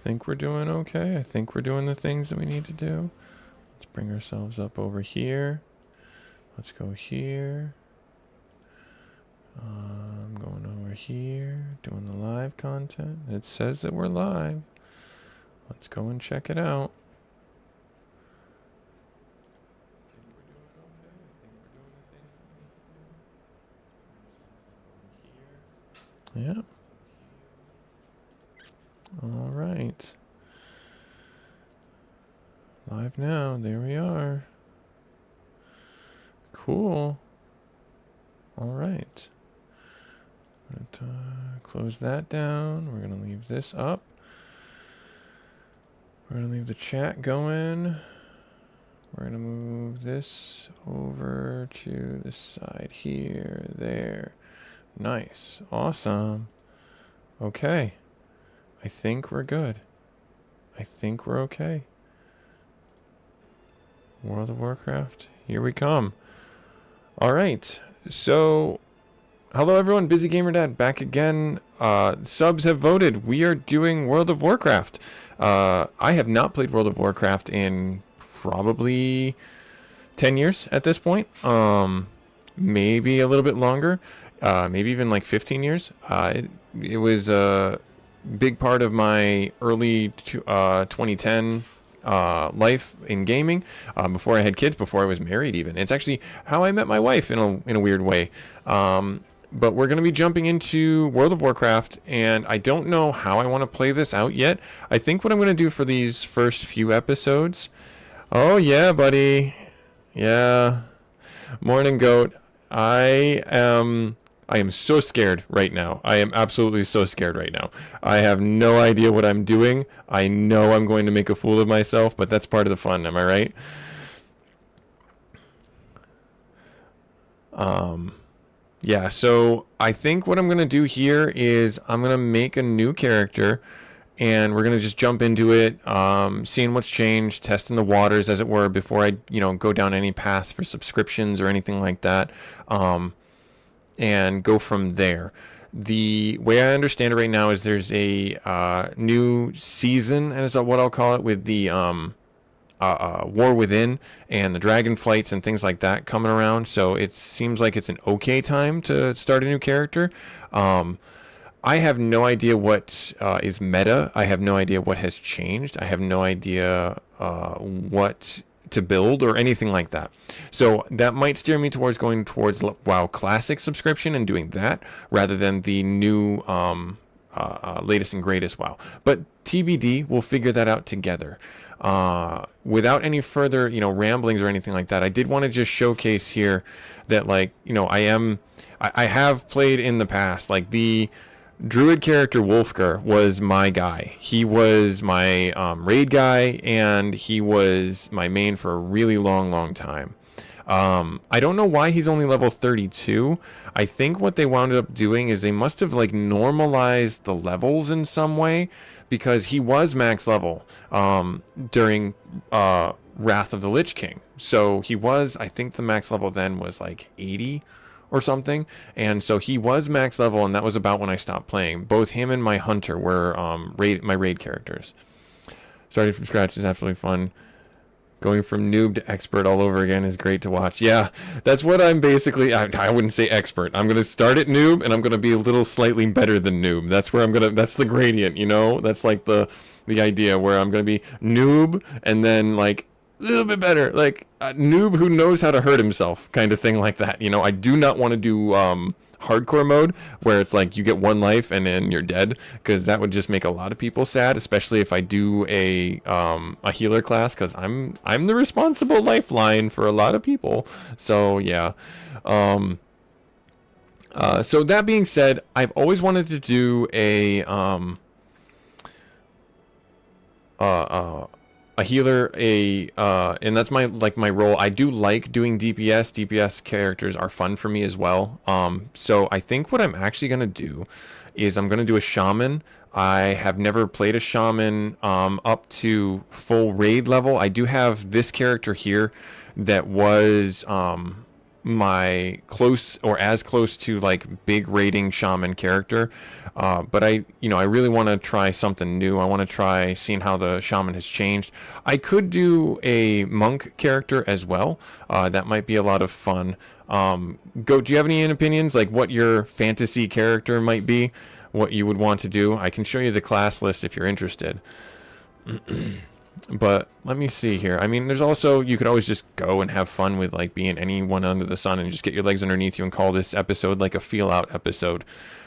think we're doing okay. I think we're doing the things that we need to do. Let's bring ourselves up over here. Let's go here. I'm going over here, doing the live content. It says that we're live. Let's go and check it out. Yeah. All right. Live now. There we are. Cool. All right. Close that down. We're going to leave this up. We're going to leave the chat going. We're going to move this over to the side here, there. Nice. Awesome. Okay. I think we're good. I think we're okay. World of Warcraft, here we come. All right. So, hello everyone. Busy Gamer Dad back again. Subs have voted. We are doing World of Warcraft. I have not played World of Warcraft in probably 10 years at this point. Maybe a little bit longer. Maybe even like 15 years. It was a big part of my early 2010 life in gaming, before I had kids, before I was married even. It's actually how I met my wife in a weird way. But we're going to be jumping into World of Warcraft, and I don't know how I want to play this out yet. I think what I'm going to do for these first few episodes... Oh, yeah, buddy. Yeah. Morning, goat. I am so scared right now. I am absolutely so scared right now. I have no idea what I'm doing. I know I'm going to make a fool of myself, but that's part of the fun. Am I right? Yeah, so I think what I'm going to do here is I'm going to make a new character, and we're going to just jump into it, seeing what's changed, testing the waters, as it were, before I, go down any path for subscriptions or anything like that, and go from there. The way I understand it right now is there's a new season, and is what I'll call it, with the War Within and the dragon flights and things like that coming around. So it seems like it's an okay time to start a new character. I have no idea what is meta. I have no idea what has changed. I have no idea what to build or anything like that. So that might steer me towards going towards WoW Classic subscription and doing that rather than the new latest and greatest WoW. But TBD, we'll figure that out together. Without any further, ramblings or anything like that, I did want to just showcase here that, I have played in the past. Like, the Druid character Wolfgar was my guy. He was my raid guy, and he was my main for a really long time. I don't know why he's only level 32. I think what they wound up doing is they must have normalized the levels in some way, because he was max level during Wrath of the Lich King. So he was, I think the max level then was 80 or something. And so he was max level, and that was about when I stopped playing. Both him and my hunter were my raid characters. Starting from scratch is absolutely fun. Going from noob to expert all over again is great to watch. Yeah, that's what I'm basically... I wouldn't say expert. I'm going to start at noob, and I'm going to be a little slightly better than noob. That's where I'm going to... That's the gradient, That's the idea, where I'm going to be noob, and then, a little bit better. A noob who knows how to hurt himself, kind of thing like that. I do not want to do... hardcore mode where it's you get one life and then you're dead, because that would just make a lot of people sad, especially if I do a healer class, because I'm the responsible lifeline for a lot of people. So yeah. So that being said, I've always wanted to do a healer, and that's my role. I do like doing DPS. DPS characters are fun for me as well. So I think what I'm actually gonna do is I'm gonna do a shaman. I have never played a shaman up to full raid level. I do have this character here that was my close or as close to like big rating shaman character. But I really want to try something new. I want to try seeing how the shaman has changed. I could do a monk character as well. That might be a lot of fun. Do you have any opinions, like what your fantasy character might be, what you would want to do? I can show you the class list if you're interested. But let me see here. I mean, there's also, you could always just go and have fun with like being anyone under the sun and just get your legs underneath you and call this episode like a feel out episode,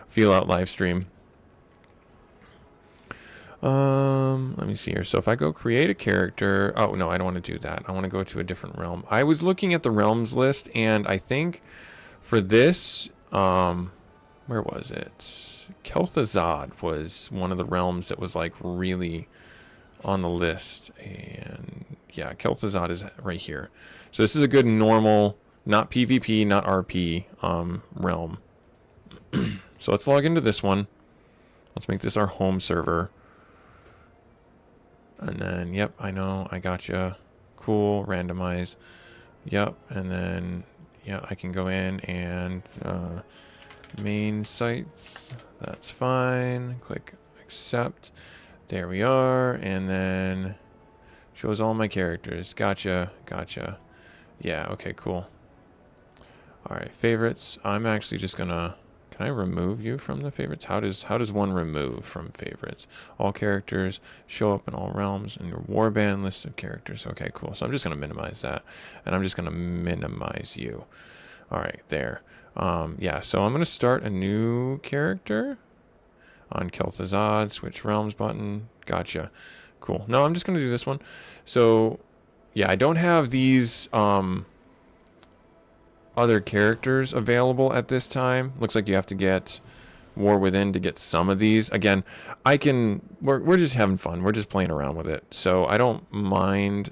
feel out live stream. Let me see here. So if I go create a character, oh no, I don't want to do that. I want to go to a different realm. I was looking at the realms list, and I think for this, where was it? Kel'Thuzad was one of the realms that was like really on the list, and yeah, Kel'Thuzad is right here. So this is a good normal, not PvP, not RP realm. So let's log into this one. Let's make this our home server. And then, yep, I know, I gotcha. Cool, randomize. Yep, and then, yeah, I can go in and main sites. That's fine. Click accept. There we are, and then shows all my characters. Gotcha. Yeah, okay, cool. Alright, favorites. I'm actually just gonna, can I remove you from the favorites? How does one remove from favorites? All characters show up in all realms in your warband list of characters. Okay, cool. So I'm just gonna minimize that, and I'm just gonna minimize you. Alright, there. Yeah, so I'm gonna start a new character. On Kel'Thuzad, switch realms button. Gotcha. Cool. No, I'm just going to do this one. So, yeah, I don't have these other characters available at this time. Looks like you have to get War Within to get some of these. Again, we're just having fun. We're just playing around with it. So I don't mind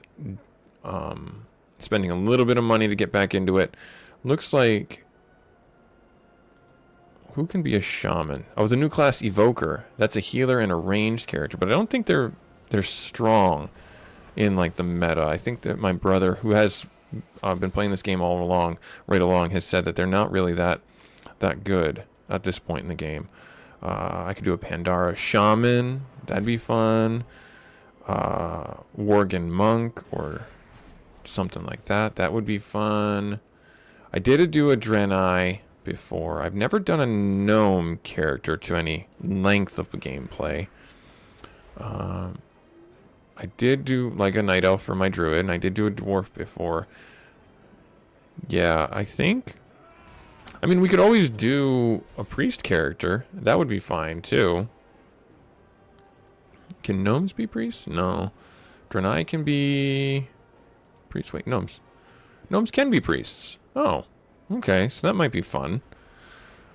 spending a little bit of money to get back into it. Looks like, who can be a shaman? Oh, the new class Evoker. That's a healer and a ranged character, but I don't think they're strong in like the meta. I think that my brother, who has been playing this game right along, has said that they're not really that good at this point in the game. I could do a Pandara shaman. That'd be fun. Worgen monk or something like that. That would be fun. I did do a Draenei before. I've never done a gnome character to any length of the gameplay. I did do like a night elf for my druid, and I did do a dwarf before. Yeah, I think, I mean, we could always do a priest character. That would be fine too. Can gnomes be priests? No. Draenei can be priests. Wait, gnomes can be priests. Oh, okay, so that might be fun.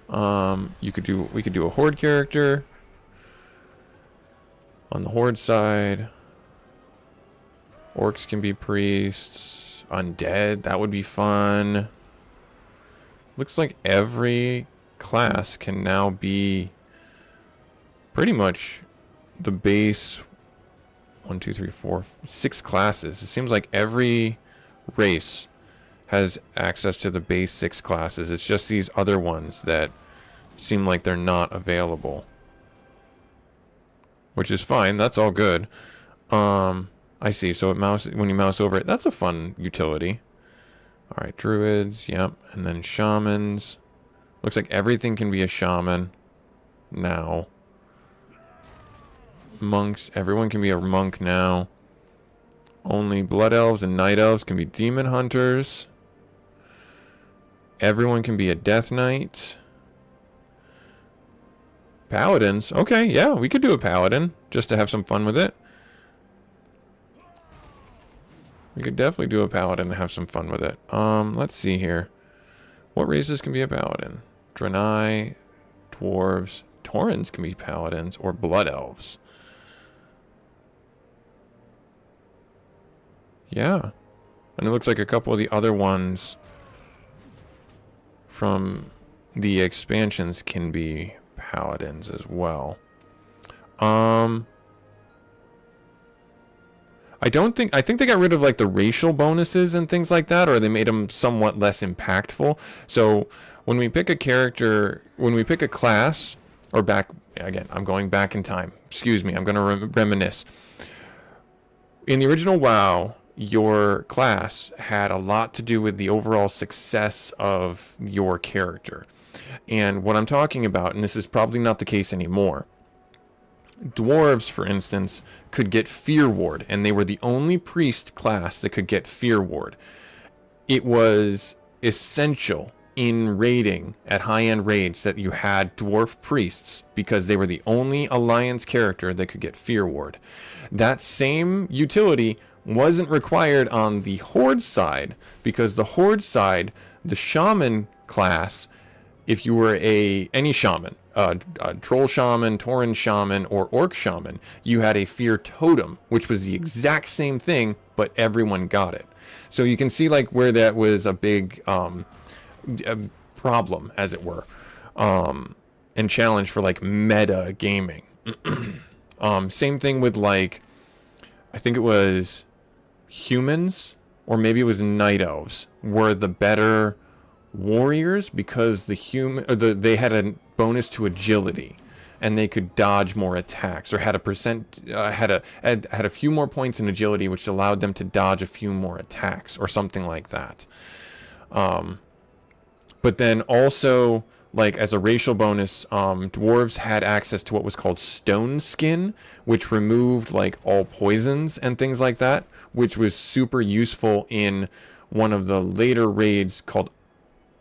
We could do a horde character on the horde side. Orcs can be priests. Undead, that would be fun. Looks like every class can now be pretty much the base 1, 2, 3, 4, 6 classes. It seems like every race has access to the base 6 classes. It's just these other ones that seem like they're not available, which is fine. That's all good. I see. So when you mouse over it, that's a fun utility. All right, druids, yep, and then shamans. Looks like everything can be a shaman now. Monks, everyone can be a monk now. Only blood elves and night elves can be demon hunters. Everyone can be a death knight. Paladins, okay, yeah, we could do a paladin just to have some fun with it. We could definitely do a paladin and have some fun with it. Let's see here. What races can be a paladin? Draenei, dwarves, Taurens can be paladins, or blood elves. Yeah. And it looks like a couple of the other ones from the expansions can be paladins as well. I think they got rid of like the racial bonuses and things like that, or they made them somewhat less impactful. So when we pick a character, when we pick a class, or back again, I'm going back in time. Excuse me, I'm going to reminisce. In the original WoW, your class had a lot to do with the overall success of your character. And what I'm talking about, and this is probably not the case anymore, dwarves, for instance, could get Fear Ward, and they were the only priest class that could get Fear Ward. It was essential in raiding at high-end raids that you had dwarf priests because they were the only alliance character that could get Fear Ward. That same utility wasn't required on the horde side because the horde side, the shaman class, if you were any shaman, a troll shaman, tauren shaman, or orc shaman, you had a fear totem, which was the exact same thing, but everyone got it. So you can see like where that was a big a problem, as it were, and challenge for like meta gaming. Same thing with like, I think it was humans, or maybe it was night elves, were the better warriors because they had a bonus to agility, and they could dodge more attacks, or had a few more points in agility, which allowed them to dodge a few more attacks, or something like that. But then also, like as a racial bonus, dwarves had access to what was called Stone Skin, which removed like all poisons and things like that, which was super useful in one of the later raids called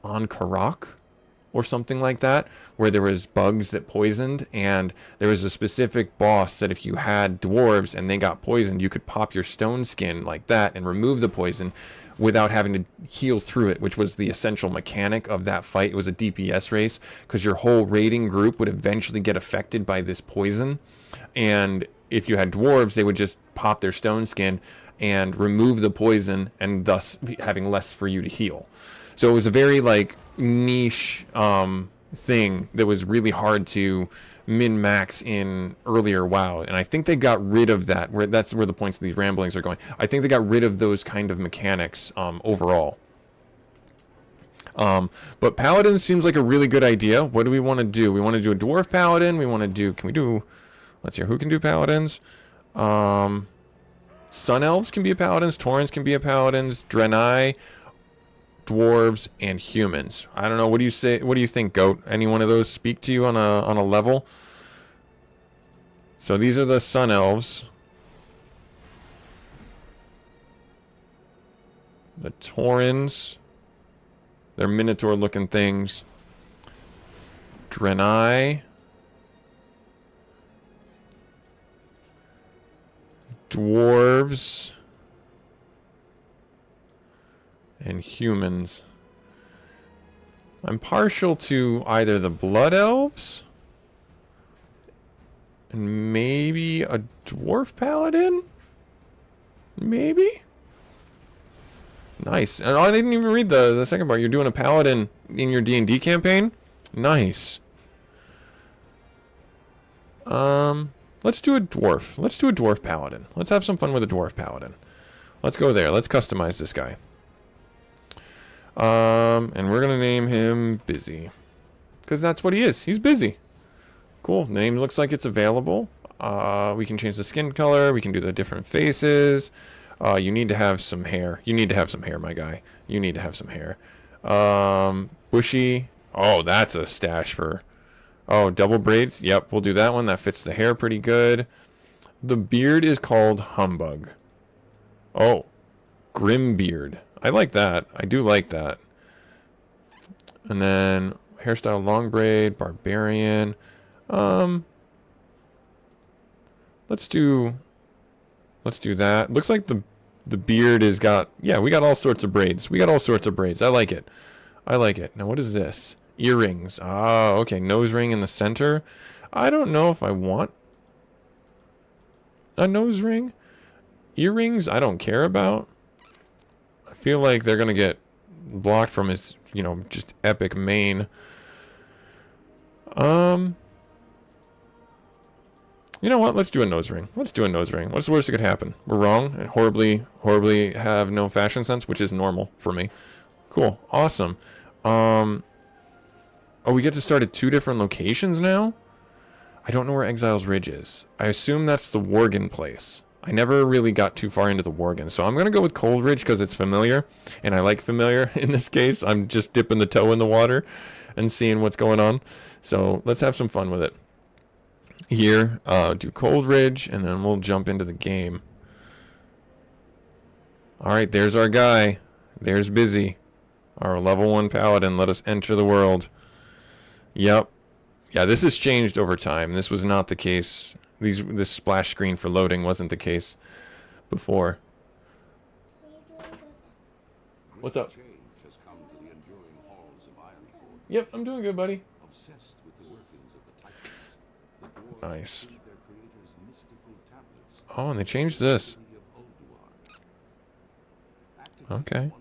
Ankarak or something like that, where there was bugs that poisoned, and there was a specific boss that if you had dwarves and they got poisoned, you could pop your stone skin like that and remove the poison without having to heal through it, which was the essential mechanic of that fight. It was a DPS race because your whole raiding group would eventually get affected by this poison, and if you had dwarves, they would just pop their stone skin and remove the poison, and thus having less for you to heal. So it was a very like niche thing that was really hard to min-max in earlier WoW, and I think they got rid of that. That's where the points of these ramblings are going. I think they got rid of those kind of mechanics overall. But Paladin seems like a really good idea. What do we want to do? We want to do a Dwarf Paladin. We want to do... Can we do... Let's see. Who can do Paladins? Sun Elves can be a Paladins. Taurens can be a Paladins. Draenei, Dwarves, and Humans. I don't know. What do you say? What do you think, Goat? Any one of those speak to you on a level? So these are the Sun Elves. The Taurens. They're Minotaur-looking things. Draenei. Dwarves. And Humans. I'm partial to either the Blood Elves and maybe a Dwarf Paladin? Maybe? Nice. And I didn't even read the second part. You're doing a Paladin in your D&D campaign? Nice. Let's do a Dwarf. Let's do a Dwarf Paladin. Let's have some fun with a Dwarf Paladin. Let's go there. Let's customize this guy. And we're gonna name him Busy, because that's what he is. He's busy. Cool. The name looks like it's available. We can change the skin color. We can do the different faces. You need to have some hair. You need to have some hair, my guy. You need to have some hair. Bushy. Oh, that's a stash for... Oh, double braids. Yep, we'll do that one. That fits the hair pretty good. The beard is called Humbug. Oh, Grim Beard. I like that. I do like that. And then hairstyle long braid, barbarian. Let's do that. Looks like the beard is got, yeah, we got all sorts of braids. We got all sorts of braids. I like it. I like it. Now what is this? Earrings. Ah, okay. Nose ring in the center. I don't know if I want a nose ring. Earrings I don't care about. I feel like they're gonna get blocked from his, you know, just epic mane. You know what? Let's do a nose ring. Let's do a nose ring. What's the worst that could happen? We're wrong and horribly have no fashion sense, which is normal for me. Cool. Awesome. Oh, we get to start at 2 different locations now? I don't know where Exile's Ridge is. I assume that's the Worgen place. I never really got too far into the Worgen, so I'm going to go with Cold Ridge because it's familiar, and I like familiar in this case. I'm just dipping the toe in the water and seeing what's going on. So let's have some fun with it. Here, do Cold Ridge, and then we'll jump into the game. Alright, there's our guy. There's Busy. Our level 1 paladin. Let us enter the world. Yep. Yeah, this has changed over time. This was not the case. This splash screen for loading wasn't the case before. What's up? Yep, I'm doing good, buddy. Nice. Oh, and they changed this. Okay.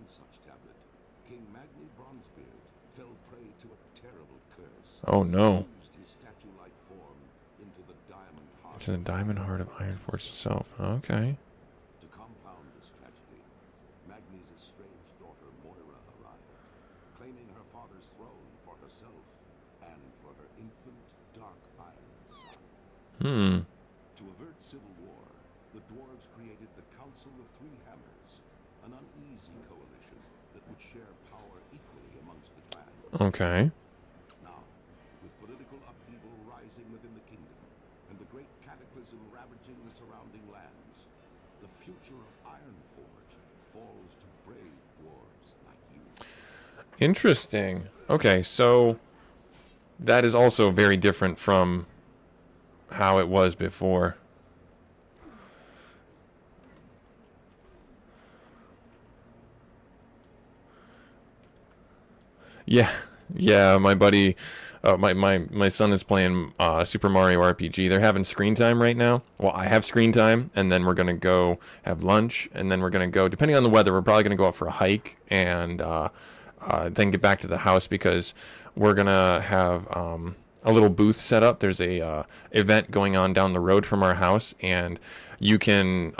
Oh no. To the diamond heart of Ironforge itself. Okay. To compound this tragedy, Magni's estranged daughter Moira arrived, claiming her father's throne for herself and for her infant dark iron son. To avert civil war, the dwarves created the Council of Three Hammers, an uneasy coalition that would share power equally amongst the clans. Okay. Now, with political upheaval rising within the kingdom, and the great cataclysm ravaging the surrounding lands, the future of Ironforge falls to brave dwarves like you. Interesting. Okay, so that is also very different from how it was before. Yeah, my buddy, my son is playing Super Mario RPG. They're having screen time right now. Well, I have screen time, and then we're gonna go have lunch, and then we're gonna go, depending on the weather, we're probably gonna go out for a hike, and then get back to the house because we're gonna have a little booth set up. There's a event going on down the road from our house, and you can,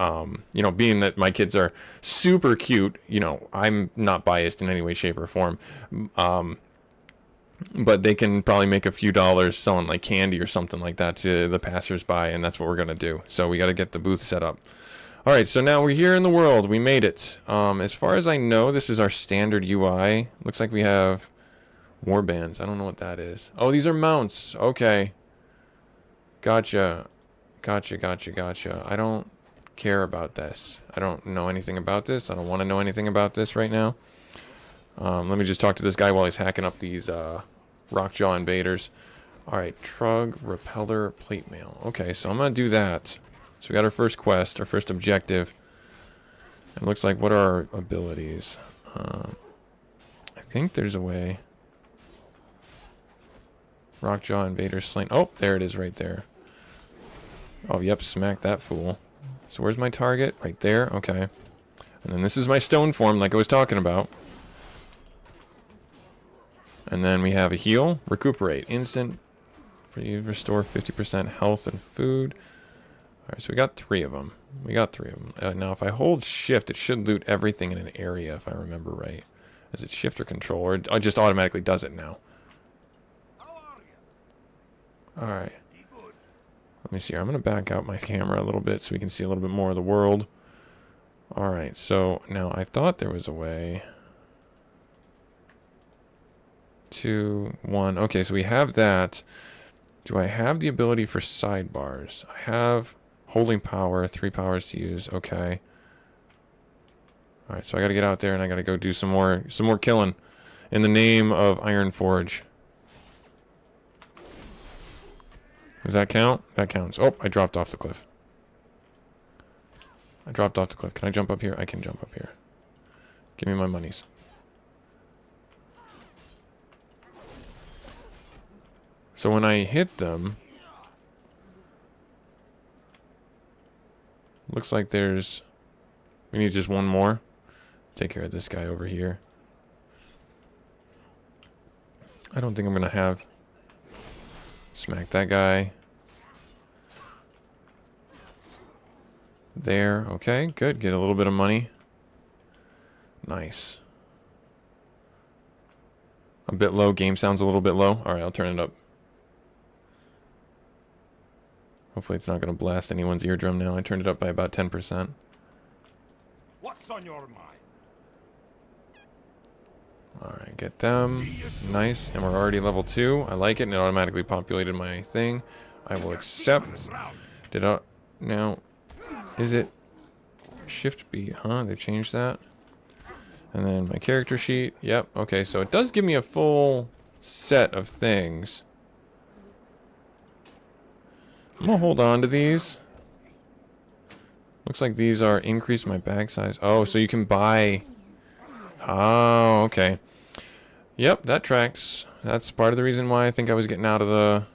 you know, being that my kids are super cute, you know, I'm not biased in any way, shape, or form. But they can probably make a few dollars selling like candy or something like that to the passersby, and that's what we're gonna do. So we got to get the booth set up. All right, so now we're here in the world. We made it. As far as I know, this is our standard UI. Looks like we have warbands. I don't know what that is. Oh, these are mounts. Okay. Gotcha. I don't care about this. I don't know anything about this. I don't want to know anything about this right now. Let me just talk to this guy while he's hacking up these Rockjaw invaders. Alright, Trug, Repeller, Plate Mail. Okay, so I'm going to do that. So we got our first quest, our first objective. It looks like, what are our abilities? I think there's a way. Rockjaw invaders slain. Oh, there it is right there. Oh, yep, smack that fool. So where's my target? Right there? Okay. And then this is my stone form like I was talking about. And then we have a heal, recuperate, instant, restore 50% health and food. Alright, so we got 3 of them. Now, if I hold shift, it should loot everything in an area, if I remember right. Is it shift or control, or it just automatically does it now? Alright. Let me see here. I'm going to back out my camera a little bit so we can see a little bit more of the world. Alright, so now I thought there was a way. 2, 1. Okay, so we have that. Do I have the ability for sidebars? I have holding power, 3 powers to use. Okay. Alright, so I gotta get out there and I gotta go do some more killing in the name of Ironforge. Does that count? That counts. Oh, I dropped off the cliff. Can I jump up here? I can jump up here. Give me my monies. So when I hit them, looks like there's, we need just one more. Take care of this guy over here. I don't think I'm gonna have, smack that guy. There. Okay, good. Get a little bit of money. Nice. A bit low. Game sounds a little bit low. Alright, I'll turn it up. Hopefully it's not going to blast anyone's eardrum now. I turned it up by about 10%. What's on your mind? Alright, get them. Nice. And we're already level 2. I like it, and it automatically populated my thing. I will accept. Did I... Now, is it Shift B, huh? They changed that. And then my character sheet. Yep, okay, so it does give me a full set of things. I'm gonna hold on to these. Looks like these are increase my bag size. Oh, so you can buy... Oh, okay. Yep, that tracks. That's part of the reason why I think I was getting out of the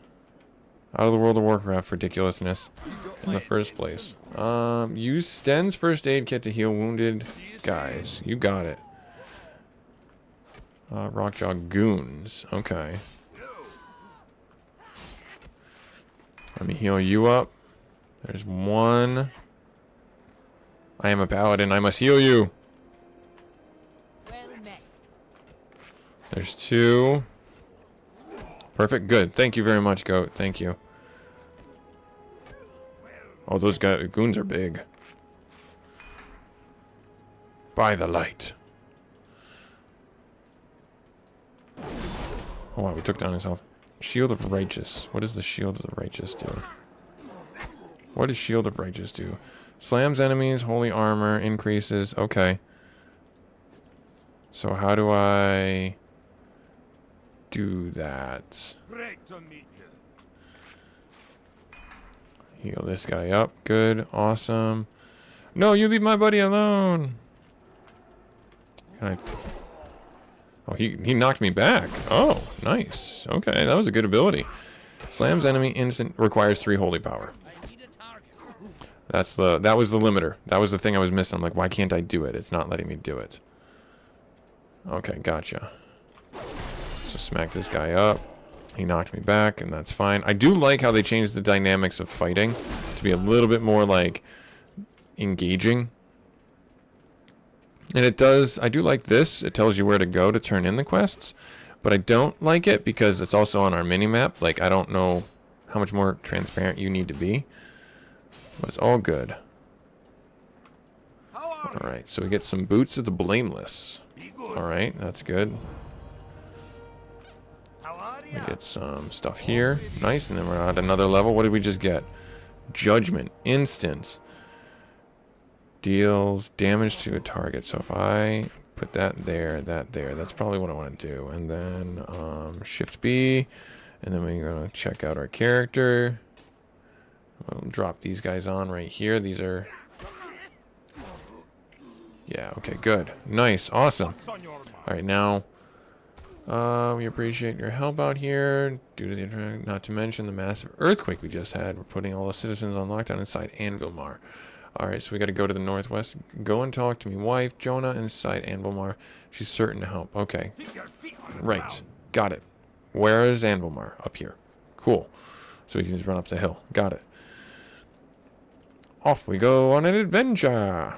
World of Warcraft ridiculousness in the first place. Use Sten's first aid kit to heal wounded guys. You got it. Rockjaw goons. Okay. Let me heal you up. There's one. I am a paladin. I must heal you. There's 2. Perfect. Good. Thank you very much, Goat. Thank you. Oh, those goons are big. By the light. Oh, wow, we took down his health. Shield of Righteous. What does the Shield of the Righteous do? What does Shield of Righteous do? Slams enemies, holy armor, increases. Okay. So how do I do that? Great to meet you. Heal this guy up. Good. Awesome. No, you leave my buddy alone. Can I... Oh, he knocked me back. Oh, nice. Okay, that was a good ability. Slams enemy instant requires 3 holy power. That was the limiter. That was the thing I was missing. I'm like, why can't I do it? It's not letting me do it. Okay, gotcha. So smack this guy up. He knocked me back, and that's fine. I do like how they changed the dynamics of fighting to be a little bit more, like, engaging. And it does, I do like this. It tells you where to go to turn in the quests. But I don't like it because it's also on our mini-map. Like, I don't know how much more transparent you need to be. But it's all good. Alright, so we get some Boots of the Blameless. Alright, that's good. We get some stuff here. Nice, and then we're at another level. What did we just get? Judgment. Instant. Deals damage to a target. So if I put that there, that's probably what I want to do. And then Shift B. And then we're going to check out our character. We'll drop these guys on right here. These are... Yeah, okay, good. Nice, awesome. Alright, now... we appreciate your help out here. Due to the not to mention the massive earthquake we just had. We're putting all the citizens on lockdown inside Anvilmar. Alright, so we got to go to the northwest. Go and talk to me wife, Jonah, inside Anvilmar. She's certain to help. Okay. Right. Got it. Where is Anvilmar? Up here. Cool. So we can just run up the hill. Got it. Off we go on an adventure.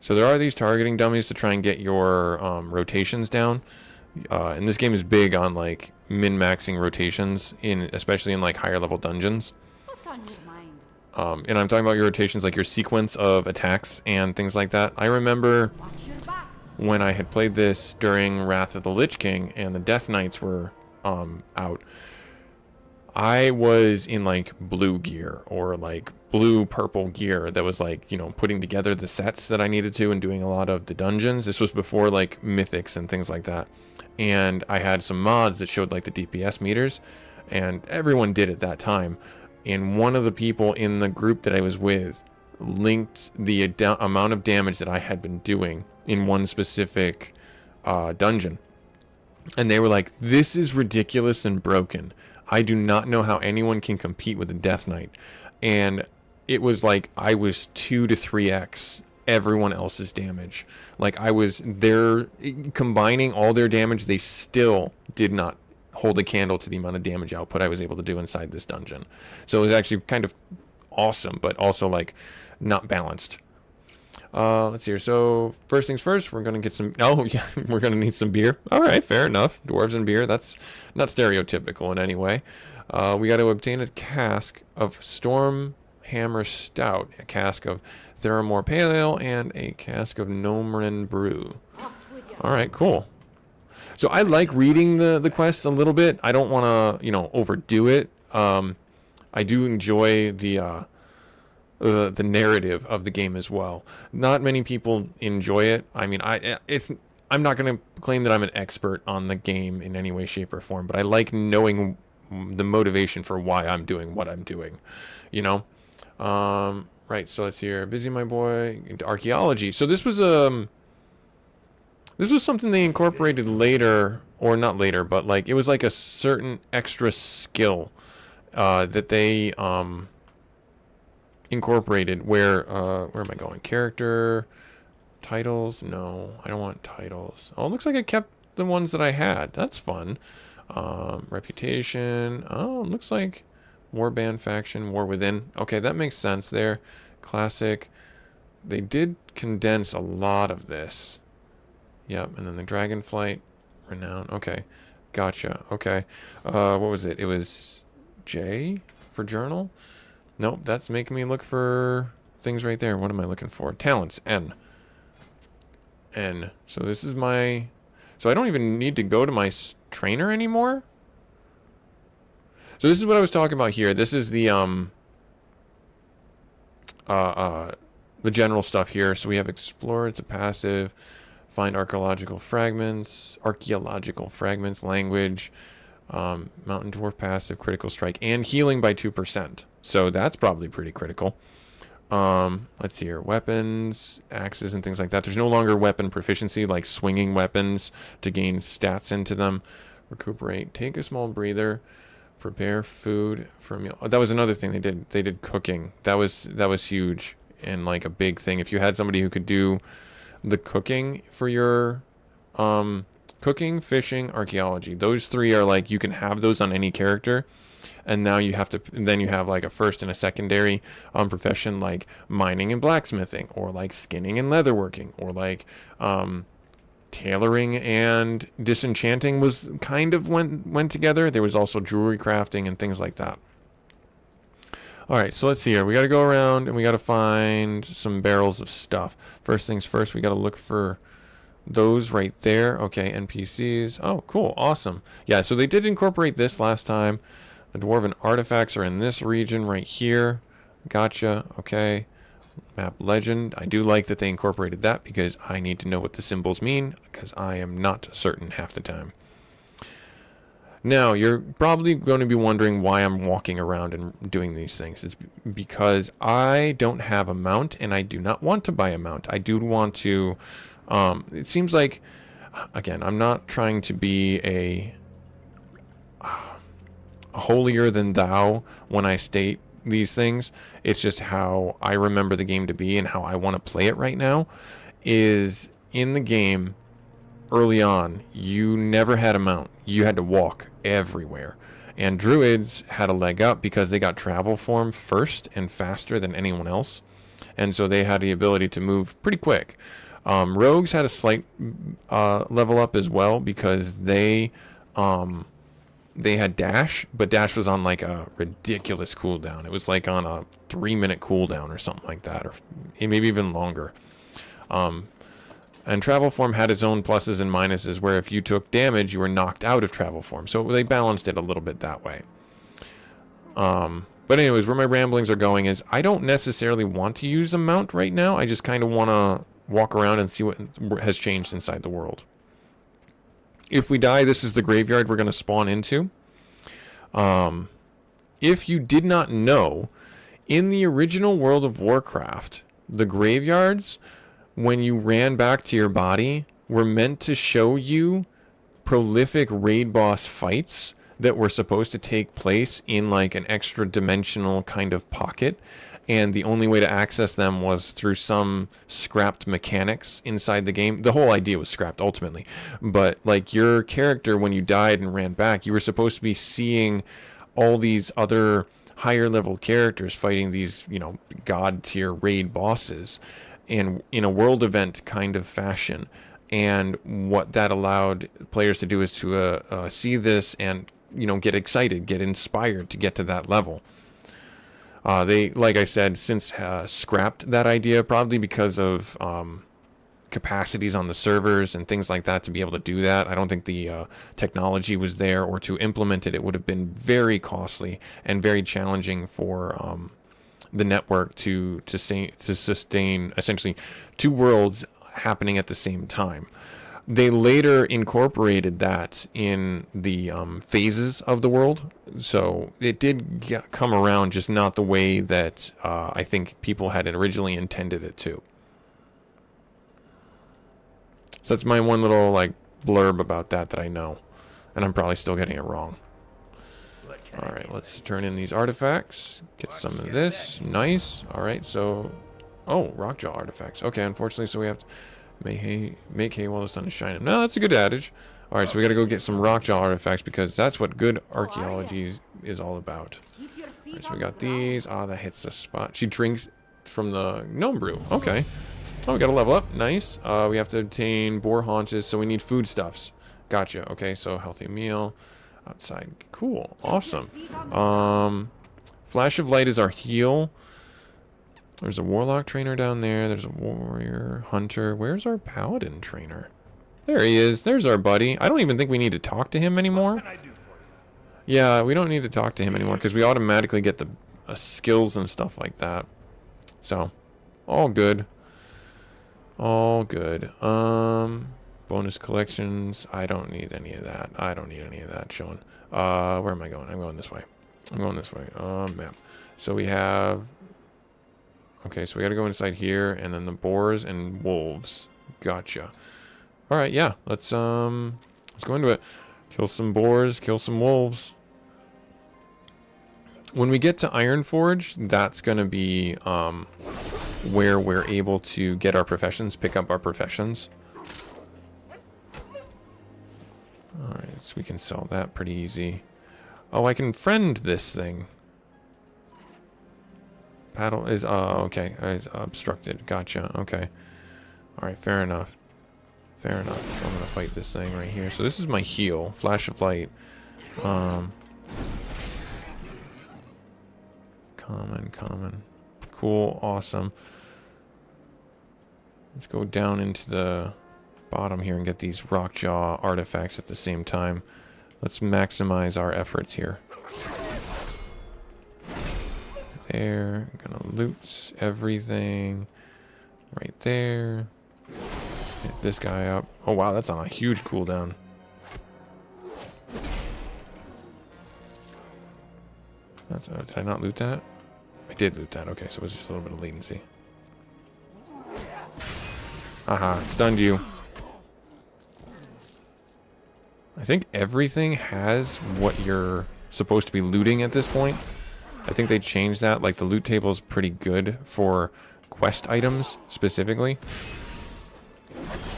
So there are these targeting dummies to try and get your rotations down. And this game is big on like min-maxing rotations, especially in like higher level dungeons. What's on your mind? And I'm talking about your rotations, like your sequence of attacks and things like that. I remember when I had played this during Wrath of the Lich King and the Death Knights were out. I was in like blue gear or like blue purple gear that was like, you know, putting together the sets that I needed to and doing a lot of the dungeons. This was before like mythics and things like that. And I had some mods that showed like the DPS meters, and everyone did at that time. And one of the people in the group that I was with linked the amount of damage that I had been doing in one specific dungeon. And they were like, this is ridiculous and broken. I do not know how anyone can compete with the Death Knight. And it was like I was 2 to 3x everyone else's damage. Like I was there combining all their damage, they still did not hold a candle to the amount of damage output I was able to do inside this dungeon. So it was actually kind of awesome, but also like not balanced. Let's see here. So first things first, we're gonna get some. Oh yeah, we're gonna need some beer. All right, fair enough. Dwarves and beer. That's not stereotypical in any way. We got to obtain a cask of Storm Hammer Stout, a cask of Theramore Pale Ale, and a cask of Gnomerin Brew. All right, cool. So I like reading the quests a little bit. I don't want to, overdo it. I do enjoy the narrative of the game as well. Not many people enjoy it. I mean, I'm not going to claim that I'm an expert on the game in any way, shape, or form, but I like knowing the motivation for why I'm doing what I'm doing. Right. So let's see here. Busy my boy into archaeology. So this was something they incorporated later, or not later, but like it was like a certain extra skill that they incorporated. Where am I going? Character titles? No, I don't want titles. Oh, it looks like I kept the ones that I had. That's fun. Reputation. Oh, it looks like Warband faction, War Within. Okay, that makes sense there. Classic. They did condense a lot of this. Yep, and then the Dragonflight, Renown. Okay, gotcha. Okay, what was it? It was J for journal. Nope, that's making me look for things right there. What am I looking for? Talents, N. N. So this is my... So I don't even need to go to my trainer anymore? So this is what I was talking about here. This is the general stuff here. So we have Explore, it's a passive. Find archaeological fragments, language, Mountain Dwarf passive, critical strike, and healing by 2%. So that's probably pretty critical. Let's see here. Weapons, axes, and things like that. There's no longer weapon proficiency, like swinging weapons to gain stats into them. Recuperate. Take a small breather. Prepare food for a meal. Oh, that was another thing they did. They did cooking. That was huge and like a big thing. If you had somebody who could do the cooking for your cooking, fishing, archaeology, those three are like you can have those on any character. And now you have to, then you have like a first and a secondary profession like mining and blacksmithing, or like skinning and leatherworking, or like tailoring and disenchanting was kind of went together. There was also jewelry crafting and things like that. All right, so let's see here. We got to go around and we got to find some barrels of stuff. First things first, we got to look for those right there. Okay, NPCs. Oh, cool. Awesome. Yeah, so they did incorporate this last time. The dwarven artifacts are in this region right here. Gotcha. Okay. Map legend. I do like that they incorporated that because I need to know what the symbols mean, because I am not certain half the time. Now, you're probably going to be wondering why I'm walking around and doing these things. It's because I don't have a mount, and I do not want to buy a mount. I do want to... it seems like, again, I'm not trying to be a holier than thou when I state these things. It's just how I remember the game to be and how I want to play it right now. Is in the game, early on, you never had a mount. You had to walk everywhere. And druids had a leg up because they got travel form first and faster than anyone else. And so they had the ability to move pretty quick. Rogues had a slight level up as well because they had dash, but dash was on like a ridiculous cooldown. It was like on a 3-minute cooldown or something like that, or maybe even longer. And travel form had its own pluses and minuses, where if you took damage, you were knocked out of travel form. So they balanced it a little bit that way. But anyways, where my ramblings are going is I don't necessarily want to use a mount right now. I just kind of want to walk around and see what has changed inside the world. If we die, this is the graveyard we're going to spawn into. If you did not know, in the original World of Warcraft, the graveyards, when you ran back to your body, were meant to show you prolific raid boss fights that were supposed to take place in like an extra dimensional kind of pocket. and the only way to access them was through some scrapped mechanics inside the game. The whole idea was scrapped ultimately, but like your character, when you died and ran back, you were supposed to be seeing all these other higher level characters fighting these, god tier raid bosses in a world event kind of fashion. And what that allowed players to do is to see this and get excited, get inspired to get to that level. They, like I said, since scrapped that idea, probably because of capacities on the servers and things like that to be able to do that. I don't think the technology was there, or to implement it, it would have been very costly and very challenging for the network to sustain essentially two worlds happening at the same time. They later incorporated that in the phases of the world, so it did come around, just not the way that I think people had originally intended it to. So that's my one little like blurb about that I know, and I'm probably still getting it wrong. All right, let's turn in these artifacts. Get some of this. Nice. All right, so rockjaw artifacts. Okay, unfortunately, so we have to make hay while the sun is shining. No, that's a good adage. All right, so we got to go get some rockjaw artifacts, because that's what good archaeology is all about. All right, so we got these. Ah, that hits the spot. She drinks from the gnome brew. Okay. Oh, we got to level up. Nice. We have to obtain boar haunches, so we need foodstuffs. Gotcha. Okay, so healthy meal. Outside. Cool. Awesome. Flash of light is our heal. There's a warlock trainer down there. There's a warrior hunter. Where's our paladin trainer? There he is. There's our buddy. I don't even think we need to talk to him anymore. Yeah, we don't need to talk to him anymore, because we automatically get the skills and stuff like that. So, all good. All good. Bonus collections. I don't need any of that. I don't need any of that showing. Where am I going? I'm going this way. I'm going this way. Map. So we have... Okay, so we gotta go inside here, and then the boars and wolves. Gotcha. Alright, yeah. Let's go into it. Kill some boars, kill some wolves. When we get to Ironforge, that's gonna be where we're able to get our professions, pick up our professions. Alright, so we can sell that pretty easy. Oh, I can friend this thing. Paddle is, okay, is obstructed. Gotcha, okay. Alright, fair enough. Fair enough. So I'm gonna fight this thing right here. So this is my heal. Flash of light. Common. Cool, awesome. Let's go down into the bottom here and get these rockjaw artifacts at the same time. Let's maximize our efforts here. There, gonna loot everything right there. Hit this guy up. Oh wow, that's on a huge cooldown. That's, did I not loot that? I did loot that. Okay, so it was just a little bit of latency. Aha, stunned you. I think everything has what you're supposed to be looting at this point. I think they changed that. Like, the loot table is pretty good for quest items, specifically.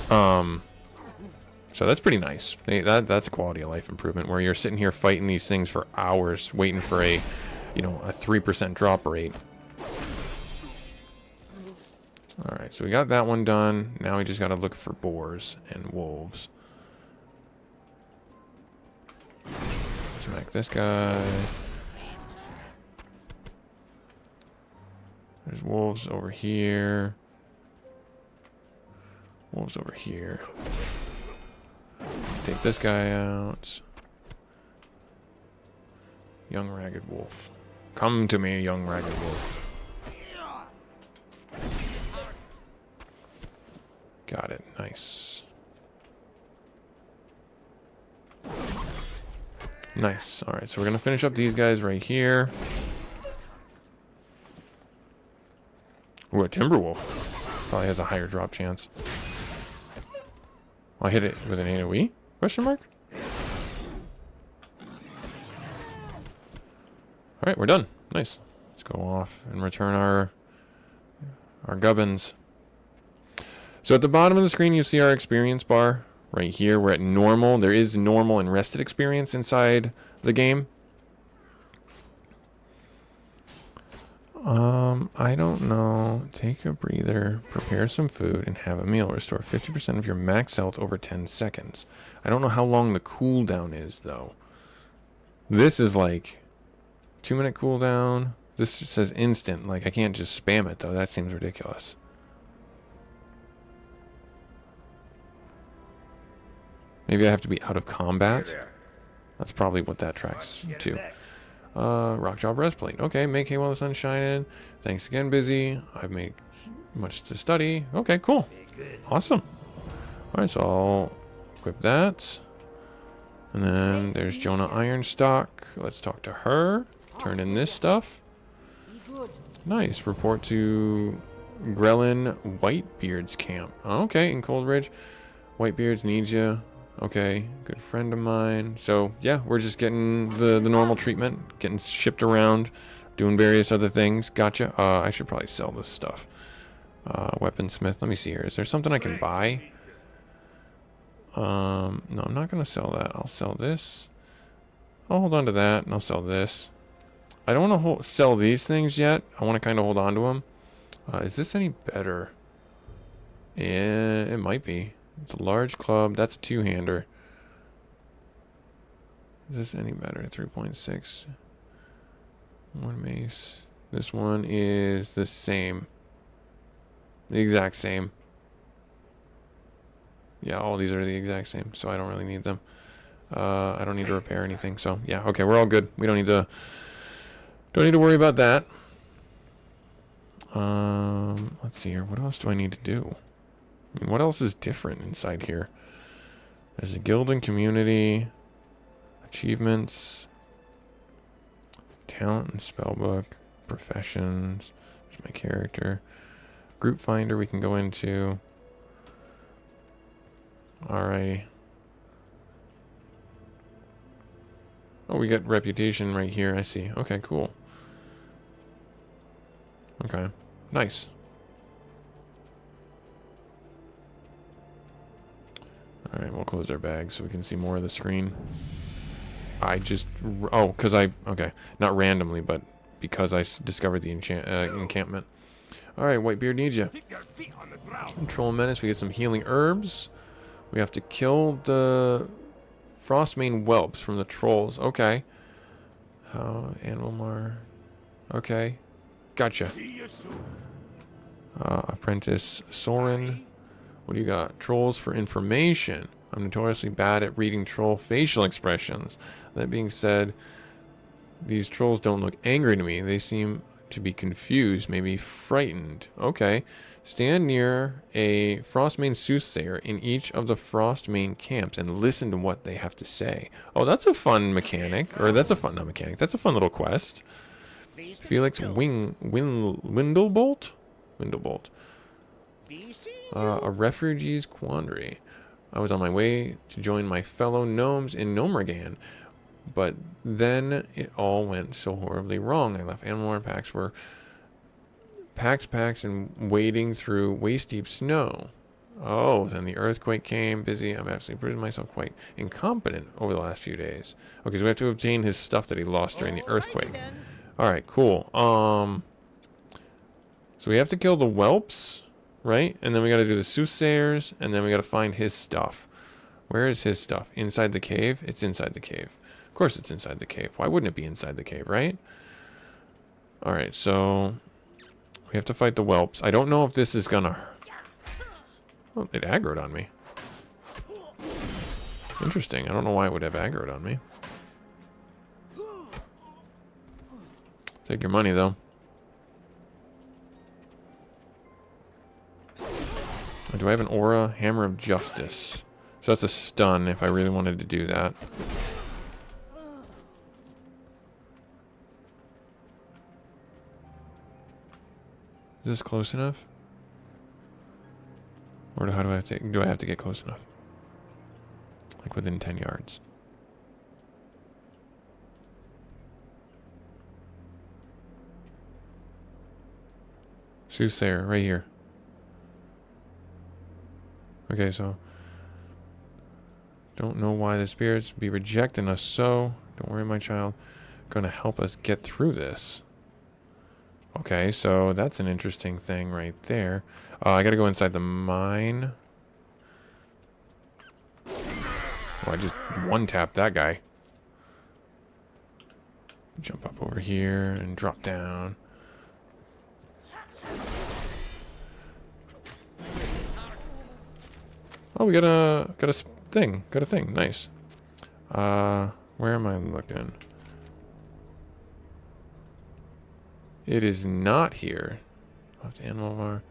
So that's pretty nice. That's a quality of life improvement, where you're sitting here fighting these things for hours, waiting for a 3% drop rate. Alright, so we got that one done. Now we just gotta look for boars and wolves. Smack this guy. There's wolves over here. Wolves over here. Take this guy out. Young ragged wolf. Come to me, young ragged wolf. Got it. Nice. Nice. Alright, so we're going to finish up these guys right here. Ooh, a Timberwolf. Probably has a higher drop chance. I hit it with an AoE? Question mark? Alright, we're done. Nice. Let's go off and return our gubbins. So at the bottom of the screen, you see our experience bar. Right here, we're at normal. There is normal and rested experience inside the game. I don't know. Take a breather, prepare some food, and have a meal. Restore 50% of your max health over 10 seconds. I don't know how long the cooldown is, though. This is like 2-minute cooldown. This just says instant. Like, I can't just spam it, though. That seems ridiculous. Maybe I have to be out of combat. That's probably what that tracks to. Rockjaw breastplate. Okay, make hay while the sun's shining. Thanks again, busy. I've made much to study. Okay, cool. Awesome. Alright, so I'll equip that. And then there's Jonah Ironstock. Let's talk to her. Turn in this stuff. Nice. Report to Grellin Whitebeard's camp. Okay, in Cold Ridge. Whitebeards needs you. Okay, good friend of mine. So, yeah, we're just getting the normal treatment. Getting shipped around. Doing various other things. Gotcha. I should probably sell this stuff. Weaponsmith. Let me see here. Is there something I can buy? No, I'm not going to sell that. I'll sell this. I'll hold on to that, and I'll sell this. I don't want to sell these things yet. I want to kind of hold on to them. Is this any better? Yeah, it might be. It's a large club. That's a two-hander. Is this any better? 3.6. One mace. This one is the same. The exact same. Yeah, all these are the exact same, so I don't really need them. I don't need to repair anything, so yeah, okay, we're all good. We don't need to worry about that. Let's see here. What else do I need to do? I mean, what else is different inside here? There's a guild and community, achievements, talent and spellbook, professions. There's my character, group finder we can go into. Alrighty. Oh, we got reputation right here. I see. Okay, cool. Okay, nice. Alright, we'll close our bag so we can see more of the screen. Okay, not randomly, but because I discovered the encampment. Alright, Whitebeard needs you. Control menace, we get some healing herbs. We have to kill the Frostmane whelps from the trolls. Okay. Animalmar. Okay. Gotcha. Apprentice Soren. What do you got? Trolls for information. I'm notoriously bad at reading troll facial expressions. That being said, these trolls don't look angry to me. They seem to be confused, maybe frightened. Okay. Stand near a Frostmane soothsayer in each of the Frostmane camps and listen to what they have to say. Oh, that's a fun mechanic. Or that's a fun, not mechanic. That's a fun little quest. Felix Windlebolt? Windlebolt. A refugee's quandary. I was on my way to join my fellow gnomes in Gnomergan, but then it all went so horribly wrong. I left Animal packs were packs and wading through waist-deep snow. Oh, then the earthquake came. Busy. I'm absolutely proving myself quite incompetent over the last few days. Okay, so we have to obtain his stuff that he lost during the earthquake. Alright, cool. So we have to kill the whelps, right? And then we gotta do the soothsayers, and then we gotta find his stuff. Where is his stuff? Inside the cave? It's inside the cave. Of course it's inside the cave. Why wouldn't it be inside the cave, right? Alright, so we have to fight the whelps. I don't know if this is gonna... Oh, it aggroed on me. Interesting. I don't know why it would have aggroed on me. Take your money, though. Do I have an aura? Hammer of Justice. So that's a stun if I really wanted to do that. Is this close enough? Or how do I have to get close enough? Like within 10 yards. Soothsayer, right here. Okay, so... Don't know why the spirits be rejecting us so. Don't worry, my child. Gonna help us get through this. Okay, so that's an interesting thing right there. I gotta go inside the mine. Oh, I just one-tapped that guy. Jump up over here and drop down. Oh, we got a thing. Got a thing. Nice. Where am I looking? It is not here. Left animal bar.